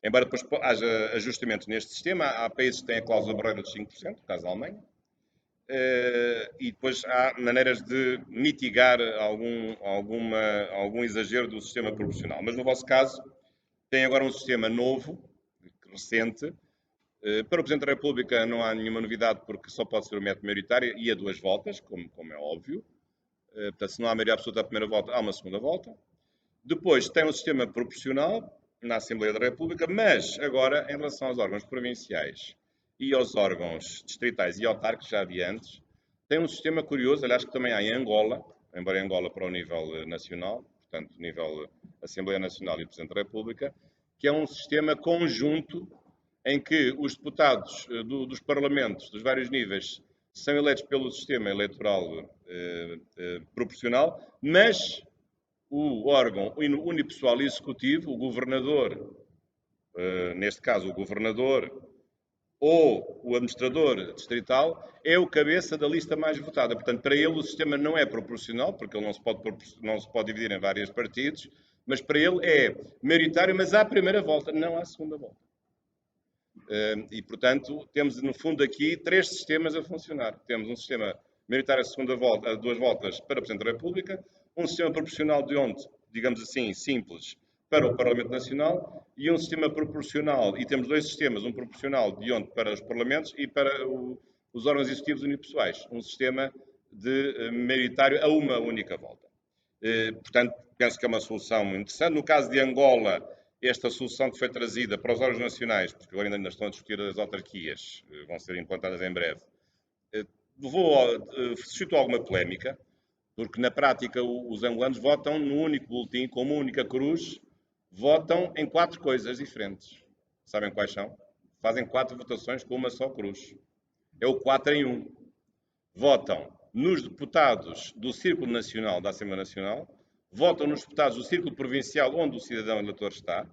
Embora depois haja ajustamentos neste sistema, há países que têm a cláusula barreira de 5%, no caso da Alemanha, e depois há maneiras de mitigar algum exagero do sistema proporcional. Mas no vosso caso, tem agora um sistema novo, recente. Para o Presidente da República não há nenhuma novidade, porque só pode ser o método maioritário e a 2 voltas, como é óbvio. Portanto, se não há maioria absoluta à primeira volta, há uma segunda volta. Depois tem um sistema proporcional na Assembleia da República, mas agora, em relação aos órgãos provinciais e aos órgãos distritais e autárquicos, já havia antes, tem um sistema curioso, aliás, que também há em Angola, embora em Angola para o nível nacional, portanto, nível Assembleia Nacional e Presidente da República, que é um sistema conjunto em que os deputados dos parlamentos dos vários níveis são eleitos pelo sistema eleitoral proporcional, mas o órgão unipessoal executivo, o governador, neste caso o governador ou o administrador distrital, é o cabeça da lista mais votada. Portanto, para ele o sistema não é proporcional, porque ele não se pode dividir em vários partidos, mas para ele é maioritário, mas à primeira volta, não à segunda volta. E, portanto, temos no fundo aqui 3 sistemas a funcionar. Temos um sistema maioritário a 2 voltas para o Presidente da República, um sistema proporcional de onde, digamos assim, simples, para o Parlamento Nacional e um sistema proporcional, e temos 2 sistemas, um proporcional de onde para os Parlamentos e para os órgãos executivos unipessoais, um sistema de maioritário a uma única volta. Portanto, penso que é uma solução interessante. No caso de Angola, esta solução que foi trazida para os órgãos nacionais, porque agora ainda estão a discutir as autarquias, vão ser implantadas em breve, suscitou alguma polémica, porque na prática os angolanos votam no único boletim, com uma única cruz, votam em 4 coisas diferentes. Sabem quais são? Fazem 4 votações com uma só cruz. É o 4 em 1. Votam nos deputados do Círculo Nacional da Assembleia Nacional, votam nos deputados do Círculo Provincial onde o cidadão eleitor está,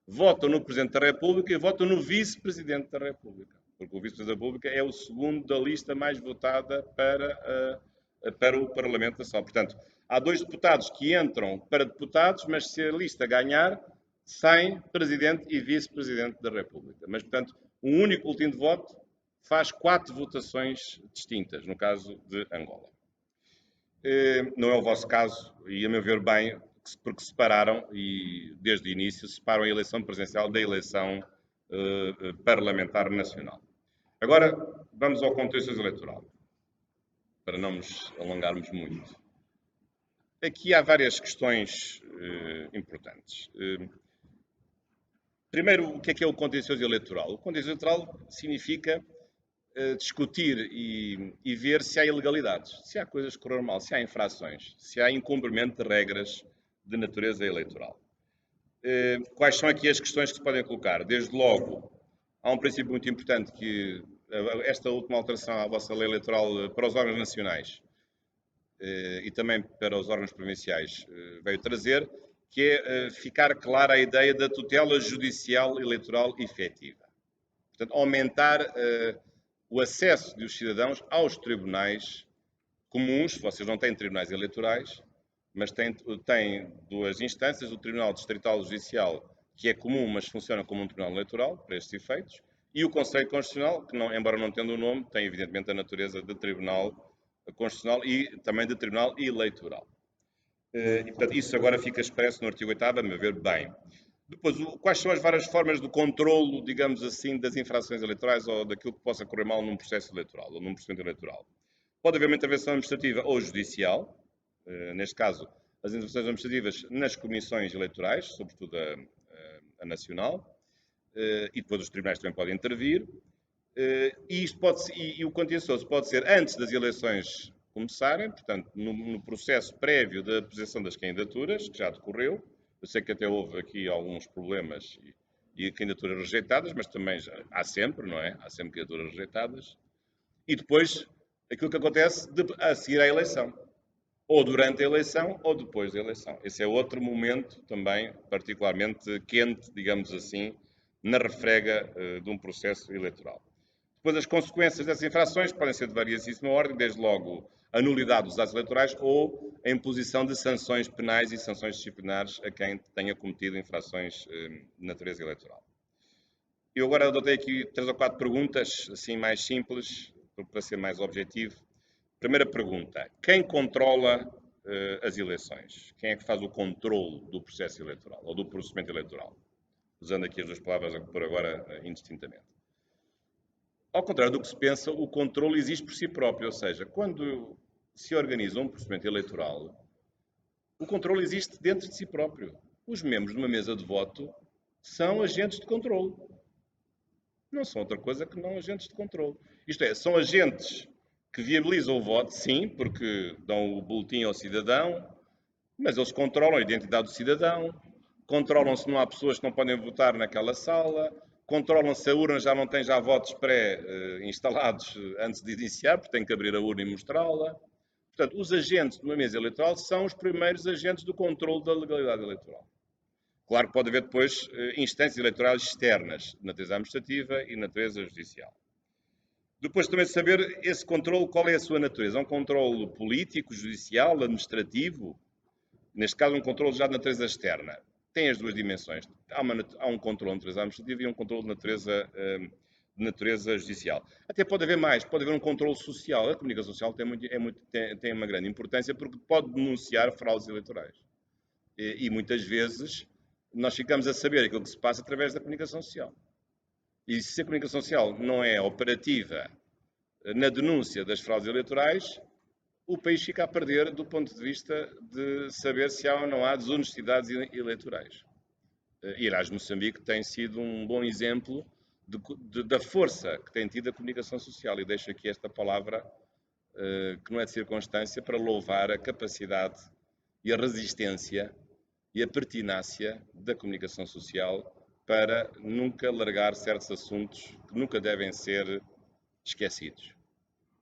votam no Presidente da República e votam no Vice-Presidente da República. Porque o Vice-Presidente da República é o segundo da lista mais votada para o Parlamento Nacional. Portanto, há 2 deputados que entram para deputados, mas se a lista ganhar, saem Presidente e Vice-Presidente da República. Mas, portanto, um único boletim de voto faz 4 votações distintas, no caso de Angola. Não é o vosso caso, e a meu ver bem, porque separaram, e desde o início, separam a eleição presidencial da eleição parlamentar nacional. Agora, vamos ao contexto eleitoral, para não nos alongarmos muito. Aqui há várias questões importantes. Primeiro, o que é o contencioso eleitoral? O contencioso eleitoral significa discutir e ver se há ilegalidades, se há coisas que correram mal, se há infrações, se há incumprimento de regras de natureza eleitoral. Quais são aqui as questões que se podem colocar? Desde logo, há um princípio muito importante que esta última alteração à vossa lei eleitoral para os órgãos nacionais e também para os órgãos provinciais veio trazer, que é ficar clara a ideia da tutela judicial eleitoral efetiva. Portanto, aumentar o acesso dos cidadãos aos tribunais comuns. Vocês não têm tribunais eleitorais, mas têm 2 instâncias, o Tribunal Distrital Judicial, que é comum, mas funciona como um tribunal eleitoral, para estes efeitos, e o Conselho Constitucional, que, embora não tendo o nome, tem evidentemente a natureza de Tribunal Constitucional e também de Tribunal Eleitoral. E, portanto, isso agora fica expresso no artigo 8º, a meu ver, bem. Depois, quais são as várias formas de controlo, digamos assim, das infrações eleitorais ou daquilo que possa correr mal num processo eleitoral ou num procedimento eleitoral? Pode haver uma intervenção administrativa ou judicial, neste caso, as intervenções administrativas nas comissões eleitorais, sobretudo a nacional, e depois os tribunais também podem intervir, e o contencioso pode ser antes das eleições começarem, portanto, no processo prévio da apresentação das candidaturas, que já decorreu. Eu sei que até houve aqui alguns problemas e candidaturas rejeitadas, mas também há sempre, não é? Há sempre candidaturas rejeitadas. E depois, aquilo que acontece a seguir à eleição. Ou durante a eleição, ou depois da eleição. Esse é outro momento também particularmente quente, digamos assim, na refrega de um processo eleitoral. Depois, as consequências dessas infrações podem ser de variadíssima ordem, desde logo a nulidade dos atos eleitorais ou a imposição de sanções penais e sanções disciplinares a quem tenha cometido infrações de natureza eleitoral. Eu agora adotei aqui 3 ou 4 perguntas, assim mais simples, para ser mais objetivo. Primeira pergunta: quem controla as eleições? Quem é que faz o controle do processo eleitoral ou do procedimento eleitoral? Usando aqui as 2 palavras por agora indistintamente. Ao contrário do que se pensa, o controle existe por si próprio, ou seja, quando se organiza um procedimento eleitoral, o controle existe dentro de si próprio. Os membros de uma mesa de voto são agentes de controle. Não são outra coisa que não agentes de controle. Isto é, são agentes que viabilizam o voto, sim, porque dão o boletim ao cidadão, mas eles controlam a identidade do cidadão, controlam se não há pessoas que não podem votar naquela sala, controlam se a urna já não tem votos pré-instalados antes de iniciar, porque tem que abrir a urna e mostrá-la. Portanto, os agentes de uma mesa eleitoral são os primeiros agentes do controle da legalidade eleitoral. Claro que pode haver depois instâncias eleitorais externas, de natureza administrativa e de natureza judicial. Depois também de saber esse controle, qual é a sua natureza? É um controle político, judicial, administrativo? Neste caso, um controle já de natureza externa. Tem as 2 dimensões. Há um controle de natureza administrativa e um controle de natureza judicial. Até pode haver mais, pode haver um controle social. A comunicação social tem uma grande importância porque pode denunciar fraudes eleitorais. E muitas vezes nós ficamos a saber aquilo que se passa através da comunicação social. E se a comunicação social não é operativa na denúncia das fraudes eleitorais, o país fica a perder do ponto de vista de saber se há ou não há desonestidades eleitorais. Irás-Moçambique tem sido um bom exemplo da força que tem tido a comunicação social. E deixo aqui esta palavra, que não é de circunstância, para louvar a capacidade e a resistência e a pertinácia da comunicação social para nunca largar certos assuntos que nunca devem ser esquecidos.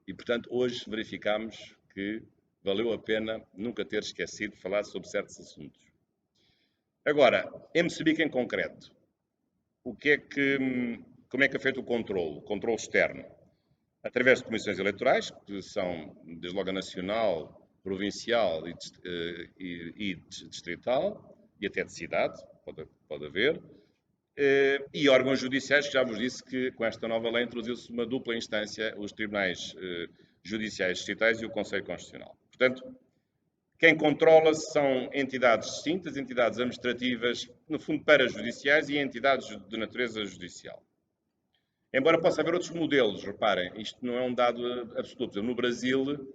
E, portanto, hoje verificamos que valeu a pena nunca ter esquecido de falar sobre certos assuntos. Agora, em Moçambique em concreto, como é que é feito o controle externo? Através de comissões eleitorais, que são desde logo a nacional, provincial e distrital, e até de cidade, pode haver, e órgãos judiciais, que já vos disse que com esta nova lei introduziu-se uma dupla instância, os tribunais judiciais distritais e o Conselho Constitucional. Portanto, quem controla são entidades distintas, entidades administrativas, no fundo parajudiciais e entidades de natureza judicial. Embora possa haver outros modelos, reparem, isto não é um dado absoluto. No Brasil,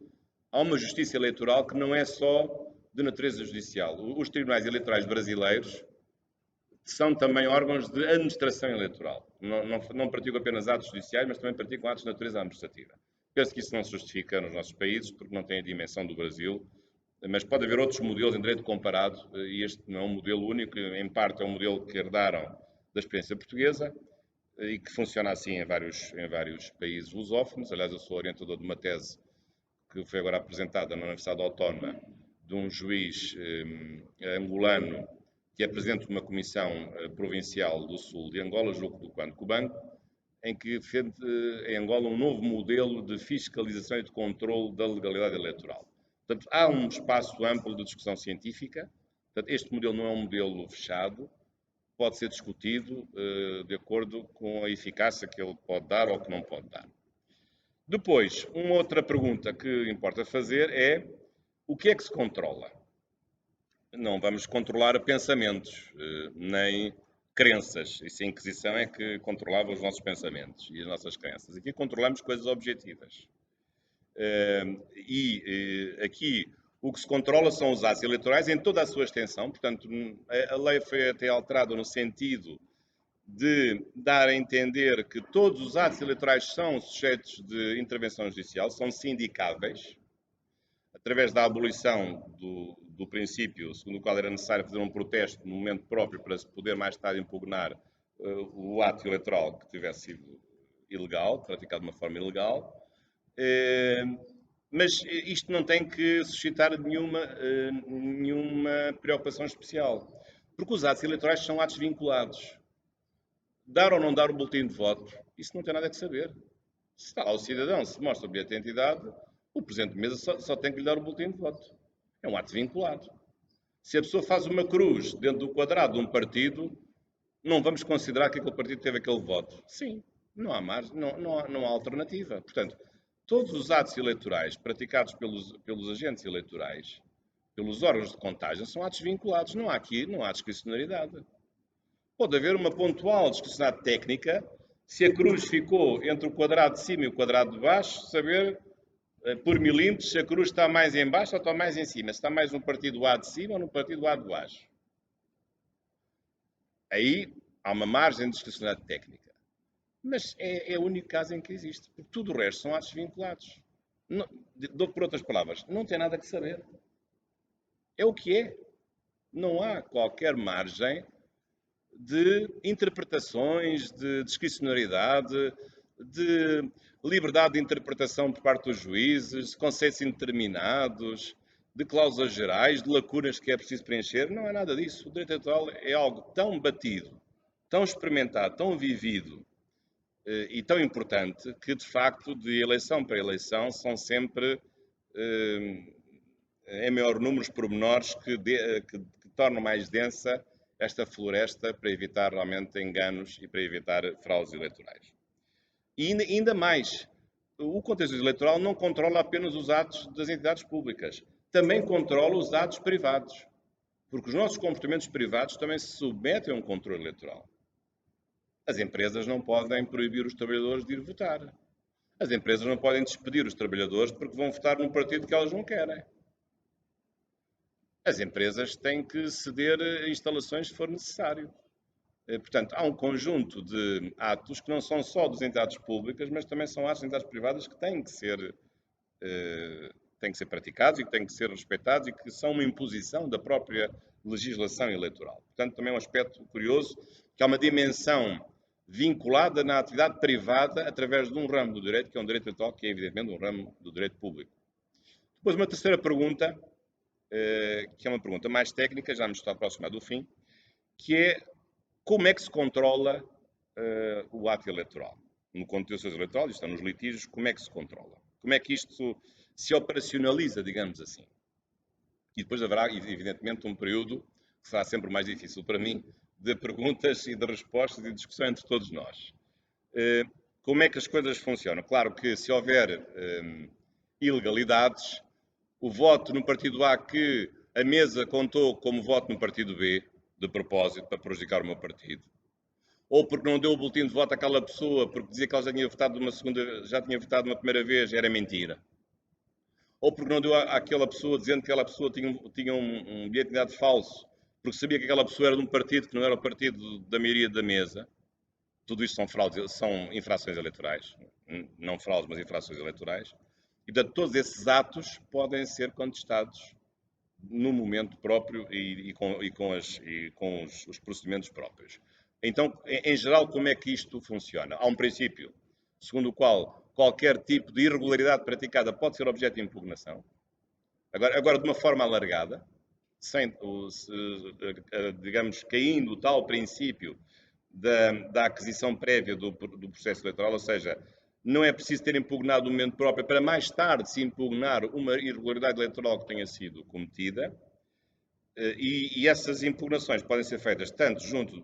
há uma justiça eleitoral que não é só de natureza judicial. Os tribunais eleitorais brasileiros são também órgãos de administração eleitoral. Não praticam apenas atos judiciais, mas também praticam atos de natureza administrativa. Penso que isso não se justifica nos nossos países, porque não tem a dimensão do Brasil, mas pode haver outros modelos em direito comparado, e este não é um modelo único, em parte é um modelo que herdaram da experiência portuguesa, e que funciona assim em vários países lusófonos. Aliás, eu sou orientador de uma tese que foi agora apresentada na Universidade Autónoma de um juiz angolano que é presidente de uma comissão provincial do sul de Angola, julgo do Cubanco, em que defende em Angola um novo modelo de fiscalização e de controle da legalidade eleitoral. Portanto, há um espaço amplo de discussão científica. Portanto, este modelo não é um modelo fechado, pode ser discutido de acordo com a eficácia que ele pode dar ou que não pode dar. Depois, uma outra pergunta que importa fazer é: o que é que se controla? Não vamos controlar pensamentos, nem crenças. Isso a Inquisição é que controlava os nossos pensamentos e as nossas crenças. Aqui controlamos coisas objetivas. Aqui o que se controla são os atos eleitorais em toda a sua extensão. Portanto, a lei foi até alterada no sentido de dar a entender que todos os atos eleitorais são sujeitos de intervenção judicial, são sindicáveis, através da abolição do princípio segundo o qual era necessário fazer um protesto no momento próprio para se poder mais tarde impugnar o ato eleitoral que tivesse sido ilegal, praticado de uma forma ilegal. Mas isto não tem que suscitar nenhuma preocupação especial, porque os atos eleitorais são atos vinculados. Dar ou não dar o boletim de voto, isso não tem nada a saber. Se está lá o cidadão, se mostra o bilhete de identidade, o Presidente de Mesa só tem que lhe dar o boletim de voto. É um ato vinculado. Se a pessoa faz uma cruz dentro do quadrado de um partido, não vamos considerar que aquele partido teve aquele voto. Sim, não há margem, não há alternativa. Portanto, todos os atos eleitorais praticados pelos agentes eleitorais, pelos órgãos de contagem, são atos vinculados. Não há discricionariedade. Pode haver uma pontual discricionariedade técnica se a cruz ficou entre o quadrado de cima e o quadrado de baixo, saber por milímetros se a cruz está mais em baixo ou está mais em cima, se está mais no partido A de cima ou no partido A de baixo. Aí há uma margem de discricionariedade técnica. Mas é o único caso em que existe, porque tudo o resto são atos vinculados. Não, por outras palavras, não tem nada que saber. É o que é. Não há qualquer margem de interpretações, de discricionariedade, de liberdade de interpretação por parte dos juízes, de conceitos indeterminados, de cláusulas gerais, de lacunas que é preciso preencher. Não é nada disso. O direito eleitoral é algo tão batido, tão experimentado, tão vivido e tão importante que, de facto, de eleição para eleição, são sempre, em maior número, os pormenores que tornam mais densa esta floresta para evitar realmente enganos e para evitar fraudes eleitorais. E ainda mais, o contexto eleitoral não controla apenas os atos das entidades públicas, também controla os atos privados, porque os nossos comportamentos privados também se submetem a um controle eleitoral. As empresas não podem proibir os trabalhadores de ir votar. As empresas não podem despedir os trabalhadores porque vão votar num partido que elas não querem. As empresas têm que ceder instalações se for necessário. Portanto, há um conjunto de atos que não são só das entidades públicas, mas também são atos das entidades privadas que têm que ser praticados e que têm que ser respeitados e que são uma imposição da própria legislação eleitoral. Portanto, também é um aspecto curioso, que há uma dimensão vinculada na atividade privada através de um ramo do direito, que é um direito eleitoral, que é evidentemente um ramo do direito público. Depois uma terceira pergunta, que é uma pergunta mais técnica, já nos está a aproximar do fim, que é como é que se controla o ato eleitoral? No contencioso eleitoral, isto está nos litígios, como é que se controla? Como é que isto se operacionaliza, digamos assim? E depois haverá, evidentemente, um período que será sempre mais difícil para mim, de perguntas e de respostas e de discussão entre todos nós. Como é que as coisas funcionam? Claro que se houver ilegalidades, o voto no partido A que a mesa contou como voto no partido B, de propósito, para prejudicar o meu partido, ou porque não deu o boletim de voto àquela pessoa porque dizia que ela já tinha votado uma primeira vez, era mentira. Ou porque não deu àquela pessoa dizendo que aquela pessoa tinha um bilhete de identidade falso, porque sabia que aquela pessoa era de um partido que não era o partido da maioria da mesa. Tudo isto são fraudes, são infrações eleitorais. Não fraudes, mas infrações eleitorais. E, portanto, todos esses atos podem ser contestados no momento próprio e com os procedimentos próprios. Então, em geral, como é que isto funciona? Há um princípio segundo o qual qualquer tipo de irregularidade praticada pode ser objeto de impugnação. Agora de uma forma alargada, sem, digamos, caindo o tal princípio da aquisição prévia do processo eleitoral, ou seja, não é preciso ter impugnado no momento próprio para mais tarde se impugnar uma irregularidade eleitoral que tenha sido cometida. E essas impugnações podem ser feitas tanto junto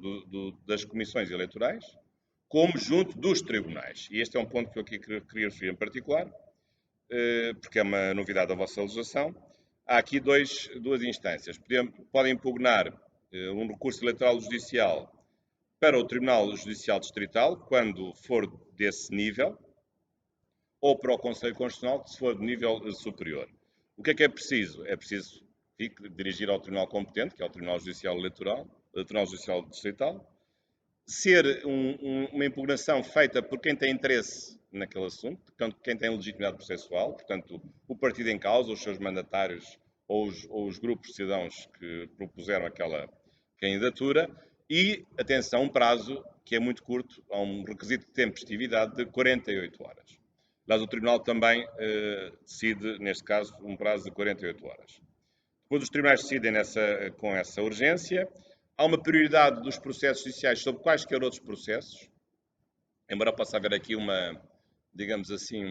das comissões eleitorais, como junto dos tribunais. E este é um ponto que eu aqui queria referir em particular, porque é uma novidade da vossa legislação. Há aqui duas instâncias. Podem impugnar um recurso eleitoral judicial para o Tribunal Judicial Distrital, quando for desse nível, ou para o Conselho Constitucional, se for de nível superior. O que é preciso? É preciso dirigir ao Tribunal competente, que é o Tribunal Judicial Eleitoral, o Tribunal Judicial Distrital, ser uma impugnação feita por quem tem interesse naquele assunto, portanto, quem tem legitimidade processual, portanto, o partido em causa, os seus mandatários ou os grupos de cidadãos que propuseram aquela candidatura, e, atenção, um prazo que é muito curto, há um requisito de tempestividade de 48 horas. Mas o Tribunal também decide, neste caso, um prazo de 48 horas. Depois os tribunais decidem com essa urgência. Há uma prioridade dos processos judiciais sobre quaisquer outros processos, embora possa haver aqui digamos assim,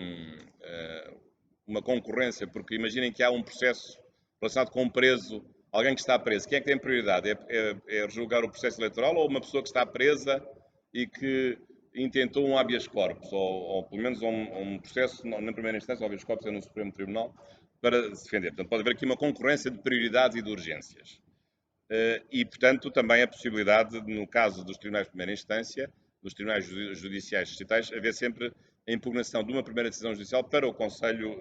uma concorrência, porque imaginem que há um processo relacionado com um preso, alguém que está preso. Quem é que tem prioridade? É julgar o processo eleitoral ou uma pessoa que está presa e que intentou um habeas corpus, ou pelo menos um processo, na primeira instância, o habeas corpus é no Supremo Tribunal, para se defender. Portanto, pode haver aqui uma concorrência de prioridades e de urgências. E, portanto, também a possibilidade, no caso dos tribunais de primeira instância, dos tribunais judiciais distritais, haver sempre a impugnação de uma primeira decisão judicial para o Conselho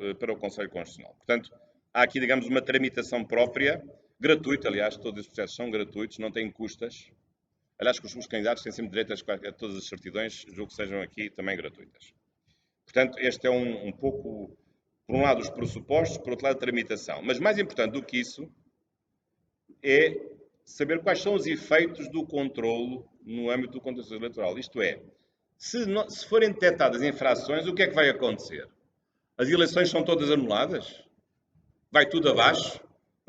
Constitucional. Portanto, há aqui, digamos, uma tramitação própria, gratuita, aliás, todos esses processos são gratuitos, não têm custas. Aliás, os candidatos têm sempre direito a todas as certidões, julgo que sejam aqui também gratuitas. Portanto, este é um pouco, por um lado, os pressupostos, por outro lado, a tramitação. Mas mais importante do que isso é saber quais são os efeitos do controlo no âmbito do contencioso eleitoral. Isto é, se forem detectadas infrações, o que é que vai acontecer? As eleições são todas anuladas? Vai tudo abaixo?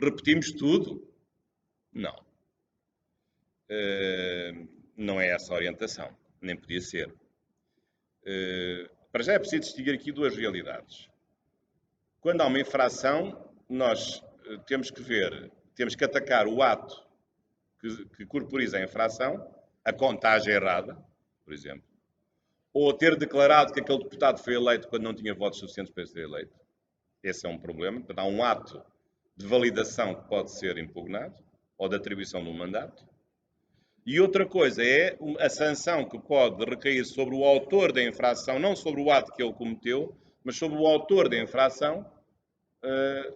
Repetimos tudo? Não. Não é essa a orientação. Nem podia ser. Para já é preciso distinguir aqui duas realidades. Quando há uma infração, nós temos que atacar o ato que corporiza a infração, a contagem errada, por exemplo, ou ter declarado que aquele deputado foi eleito quando não tinha votos suficientes para ser eleito. Esse é um problema. Portanto, há um ato de validação que pode ser impugnado, ou de atribuição de um mandato. E outra coisa é a sanção que pode recair sobre o autor da infração, não sobre o ato que ele cometeu, mas sobre o autor da infração,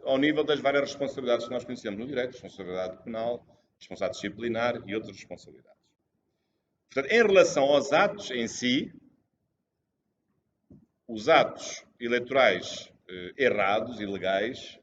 ao nível das várias responsabilidades que nós conhecemos no direito, responsabilidade penal, responsabilidade disciplinar e outras responsabilidades. Portanto, em relação aos atos em si, os atos eleitorais errados, ilegais,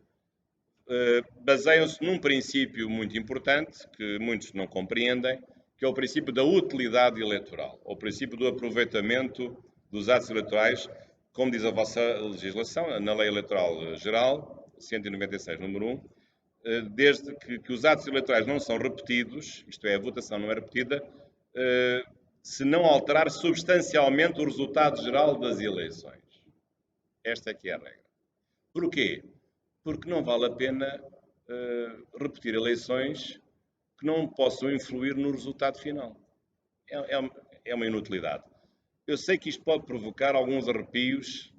baseiam-se num princípio muito importante, que muitos não compreendem, que é o princípio da utilidade eleitoral, ou o princípio do aproveitamento dos atos eleitorais, como diz a vossa legislação, na Lei Eleitoral Geral, 196, número 1, desde que os atos eleitorais não são repetidos, isto é, a votação não é repetida, se não alterar substancialmente o resultado geral das eleições. Esta é que é a regra. Porquê? Porque não vale a pena repetir eleições que não possam influir no resultado final. É uma inutilidade. Eu sei que isto pode provocar alguns arrepios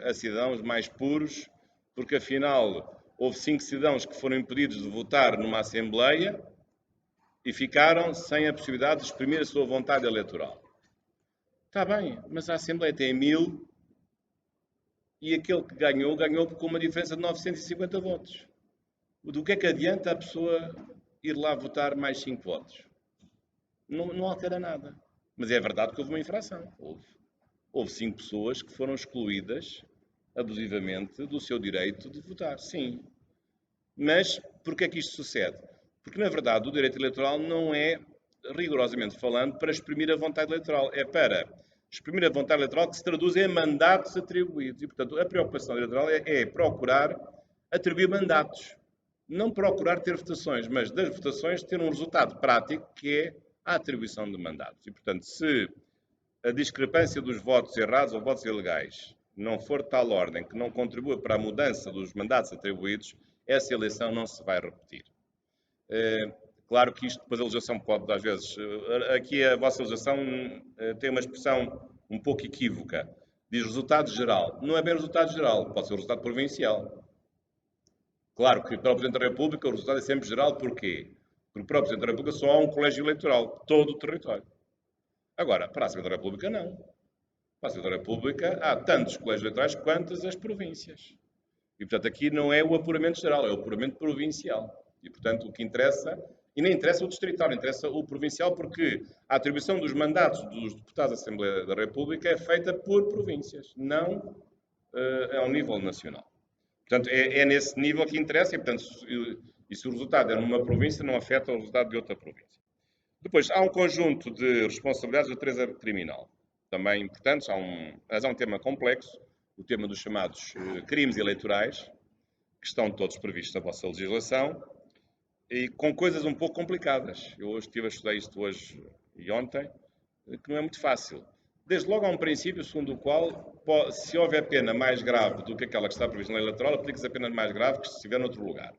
a cidadãos mais puros, porque afinal houve 5 cidadãos que foram impedidos de votar numa Assembleia e ficaram sem a possibilidade de exprimir a sua vontade eleitoral. Está bem, mas a Assembleia tem 1000 e aquele que ganhou, ganhou com uma diferença de 950 votos. Do que é que adianta a pessoa ir lá votar mais 5 votos? Não altera nada. Mas é verdade que houve uma infração. Houve 5 pessoas que foram excluídas abusivamente do seu direito de votar. Sim. Mas porquê é que isto sucede? Porque, na verdade, o direito eleitoral não é, rigorosamente falando, para exprimir a vontade eleitoral. É para exprimir a vontade eleitoral que se traduz em mandatos atribuídos. E, portanto, a preocupação eleitoral é procurar atribuir mandatos. Não procurar ter votações, mas das votações ter um resultado prático que é a atribuição de mandatos. E, portanto, se a discrepância dos votos errados ou votos ilegais não for de tal ordem que não contribua para a mudança dos mandatos atribuídos, essa eleição não se vai repetir. Claro que isto, depois a legislação pode, às vezes, aqui a vossa legislação tem uma expressão um pouco equívoca. Diz resultado geral. Não é bem resultado geral, pode ser o resultado provincial. Claro que para o Presidente da República o resultado é sempre geral. Porquê? Porque para o Presidente da República só há um colégio eleitoral, todo o território. Agora, para a Assembleia da República, não. Para a Assembleia da República há tantos colégios eleitorais quantas as províncias. E, portanto, aqui não é o apuramento geral, é o apuramento provincial. E, portanto, o que interessa, e nem interessa o distrital, interessa o provincial, porque a atribuição dos mandatos dos deputados da Assembleia da República é feita por províncias, não ao nível nacional. Portanto, é nesse nível que interessa, e, portanto, e se o resultado é numa província, não afeta o resultado de outra província. Depois, há um conjunto de responsabilidades de natureza criminal, também importantes, mas há um tema complexo, o tema dos chamados crimes eleitorais, que estão todos previstos na vossa legislação, e com coisas um pouco complicadas. Eu hoje estive a estudar isto hoje e ontem, que não é muito fácil. Desde logo há um princípio segundo o qual, se houver pena mais grave do que aquela que está prevista na lei eleitoral, aplica-se a pena mais grave que se estiver noutro lugar.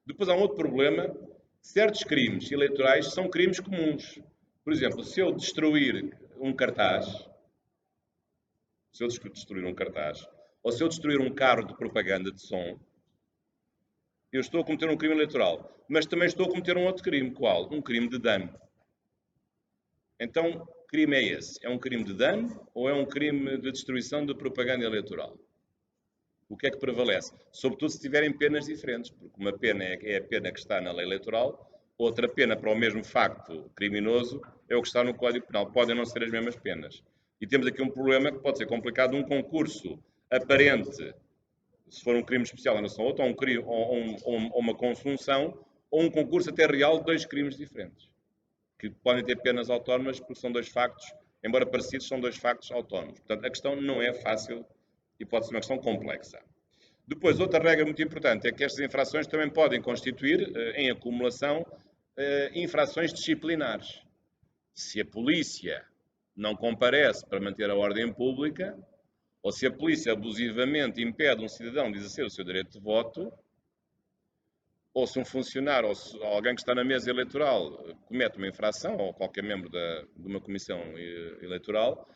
Depois há um outro problema. Certos crimes eleitorais são crimes comuns. Por exemplo, se eu destruir um cartaz, ou se eu destruir um carro de propaganda de som, eu estou a cometer um crime eleitoral. Mas também estou a cometer um outro crime. Qual? Um crime de dano. Então, que crime é esse? É um crime de dano ou é um crime de destruição de propaganda eleitoral? O que é que prevalece? Sobretudo se tiverem penas diferentes, porque uma pena é a pena que está na lei eleitoral, outra pena para o mesmo facto criminoso é o que está no Código Penal. Podem não ser as mesmas penas. E temos aqui um problema que pode ser complicado. Um concurso aparente, se for um crime especial em relação a outro, ou uma consunção, ou um concurso até real de 2 crimes diferentes, que podem ter penas autónomas porque são 2 factos, embora parecidos, são 2 factos autónomos. Portanto, a questão não é fácil e pode ser uma questão complexa. Depois, outra regra muito importante é que estas infrações também podem constituir, em acumulação, infrações disciplinares. Se a polícia não comparece para manter a ordem pública, ou se a polícia abusivamente impede um cidadão de exercer o seu direito de voto, ou se um funcionário ou se alguém que está na mesa eleitoral comete uma infração, ou qualquer membro de uma comissão eleitoral,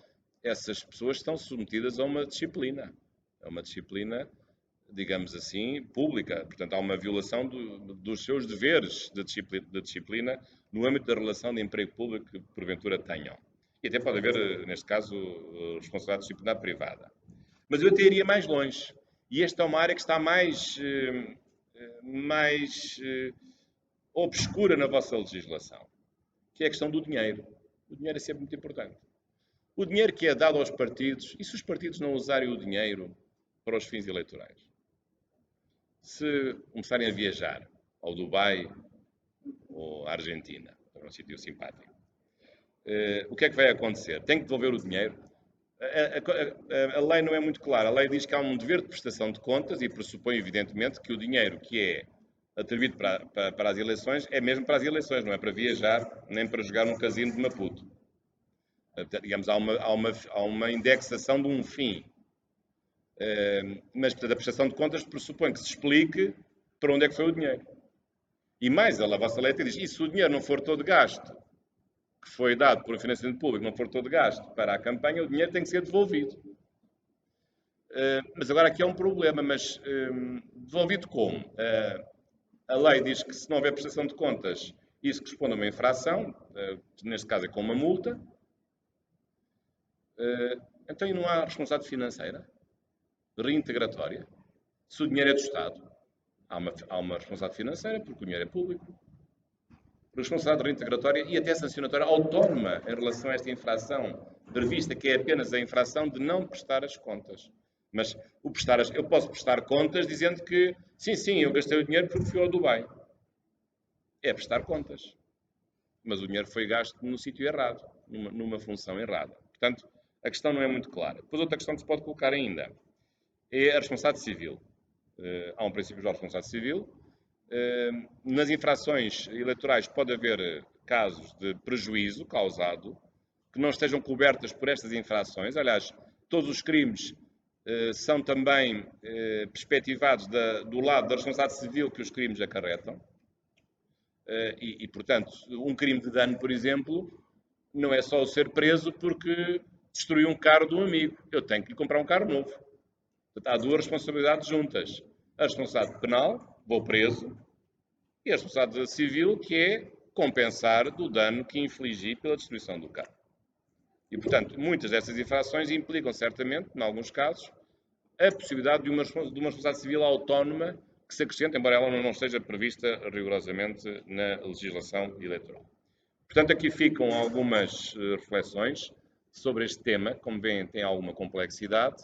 essas pessoas estão submetidas a uma disciplina. É uma disciplina, digamos assim, pública. Portanto, há uma violação dos seus deveres de disciplina no âmbito da relação de emprego público que porventura tenham. E até pode haver, neste caso, responsabilidade disciplinar privada. Mas eu até iria mais longe. E esta é uma área que está mais obscura na vossa legislação, que é a questão do dinheiro. O dinheiro é sempre muito importante. O dinheiro que é dado aos partidos, e se os partidos não usarem o dinheiro para os fins eleitorais? Se começarem a viajar ao Dubai ou à Argentina, um sítio simpático. O que é que vai acontecer? Tem que devolver o dinheiro? A lei não é muito clara. A lei diz que há um dever de prestação de contas e pressupõe, evidentemente, que o dinheiro que é atribuído para as eleições é mesmo para as eleições, não é para viajar nem para jogar num casino de Maputo. Digamos, há uma indexação de um fim. Mas, portanto, a prestação de contas pressupõe que se explique para onde é que foi o dinheiro. E mais, a vossa lei diz, e se o dinheiro não for todo gasto, que foi dado por um financiamento público, não for todo gasto para a campanha, o dinheiro tem que ser devolvido. Mas agora aqui é um problema, mas devolvido como? A lei diz que se não houver prestação de contas, isso corresponde a uma infração, neste caso é com uma multa. Então e não há responsabilidade financeira? Reintegratória? Se o dinheiro é do Estado, há uma responsabilidade financeira, porque o dinheiro é público. Responsabilidade reintegratória e até sancionatória autónoma em relação a esta infração, prevista que é apenas a infração de não prestar as contas. Mas eu posso prestar contas dizendo que, sim, eu gastei o dinheiro porque fui ao Dubai. É prestar contas. Mas o dinheiro foi gasto no sítio errado, numa função errada. Portanto, a questão não é muito clara. Depois outra questão que se pode colocar ainda é a responsabilidade civil. Há um princípio de responsabilidade civil. Nas infrações eleitorais pode haver casos de prejuízo causado que não estejam cobertas por estas infrações. Aliás, todos os crimes são também perspectivados do lado da responsabilidade civil que os crimes acarretam. Portanto, um crime de dano, por exemplo, não é só o ser preso porque destruiu um carro de um amigo. Eu tenho que lhe comprar um carro novo. Portanto, há duas responsabilidades juntas. A responsabilidade penal, vou preso, e a responsabilidade civil, que é compensar do dano que infligi pela destruição do carro. E, portanto, muitas dessas infrações implicam, certamente, em alguns casos, a possibilidade de uma responsabilidade civil autónoma que se acrescenta, embora ela não esteja prevista rigorosamente na legislação eleitoral. Portanto, aqui ficam algumas reflexões sobre este tema. Como veem, tem alguma complexidade.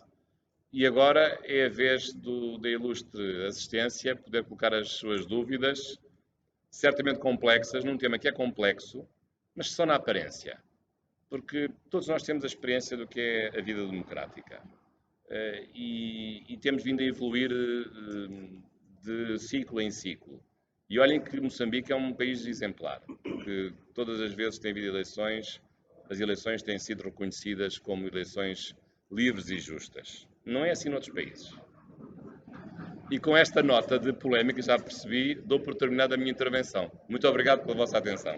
E agora é a vez da ilustre assistência poder colocar as suas dúvidas, certamente complexas, num tema que é complexo, mas só na aparência. Porque todos nós temos a experiência do que é a vida democrática. E temos vindo a evoluir de ciclo em ciclo. E olhem que Moçambique é um país exemplar, porque todas as vezes que tem havido eleições, as eleições têm sido reconhecidas como eleições livres e justas. Não é assim noutros países. E com esta nota de polémica, já percebi, dou por terminada a minha intervenção. Muito obrigado pela vossa atenção.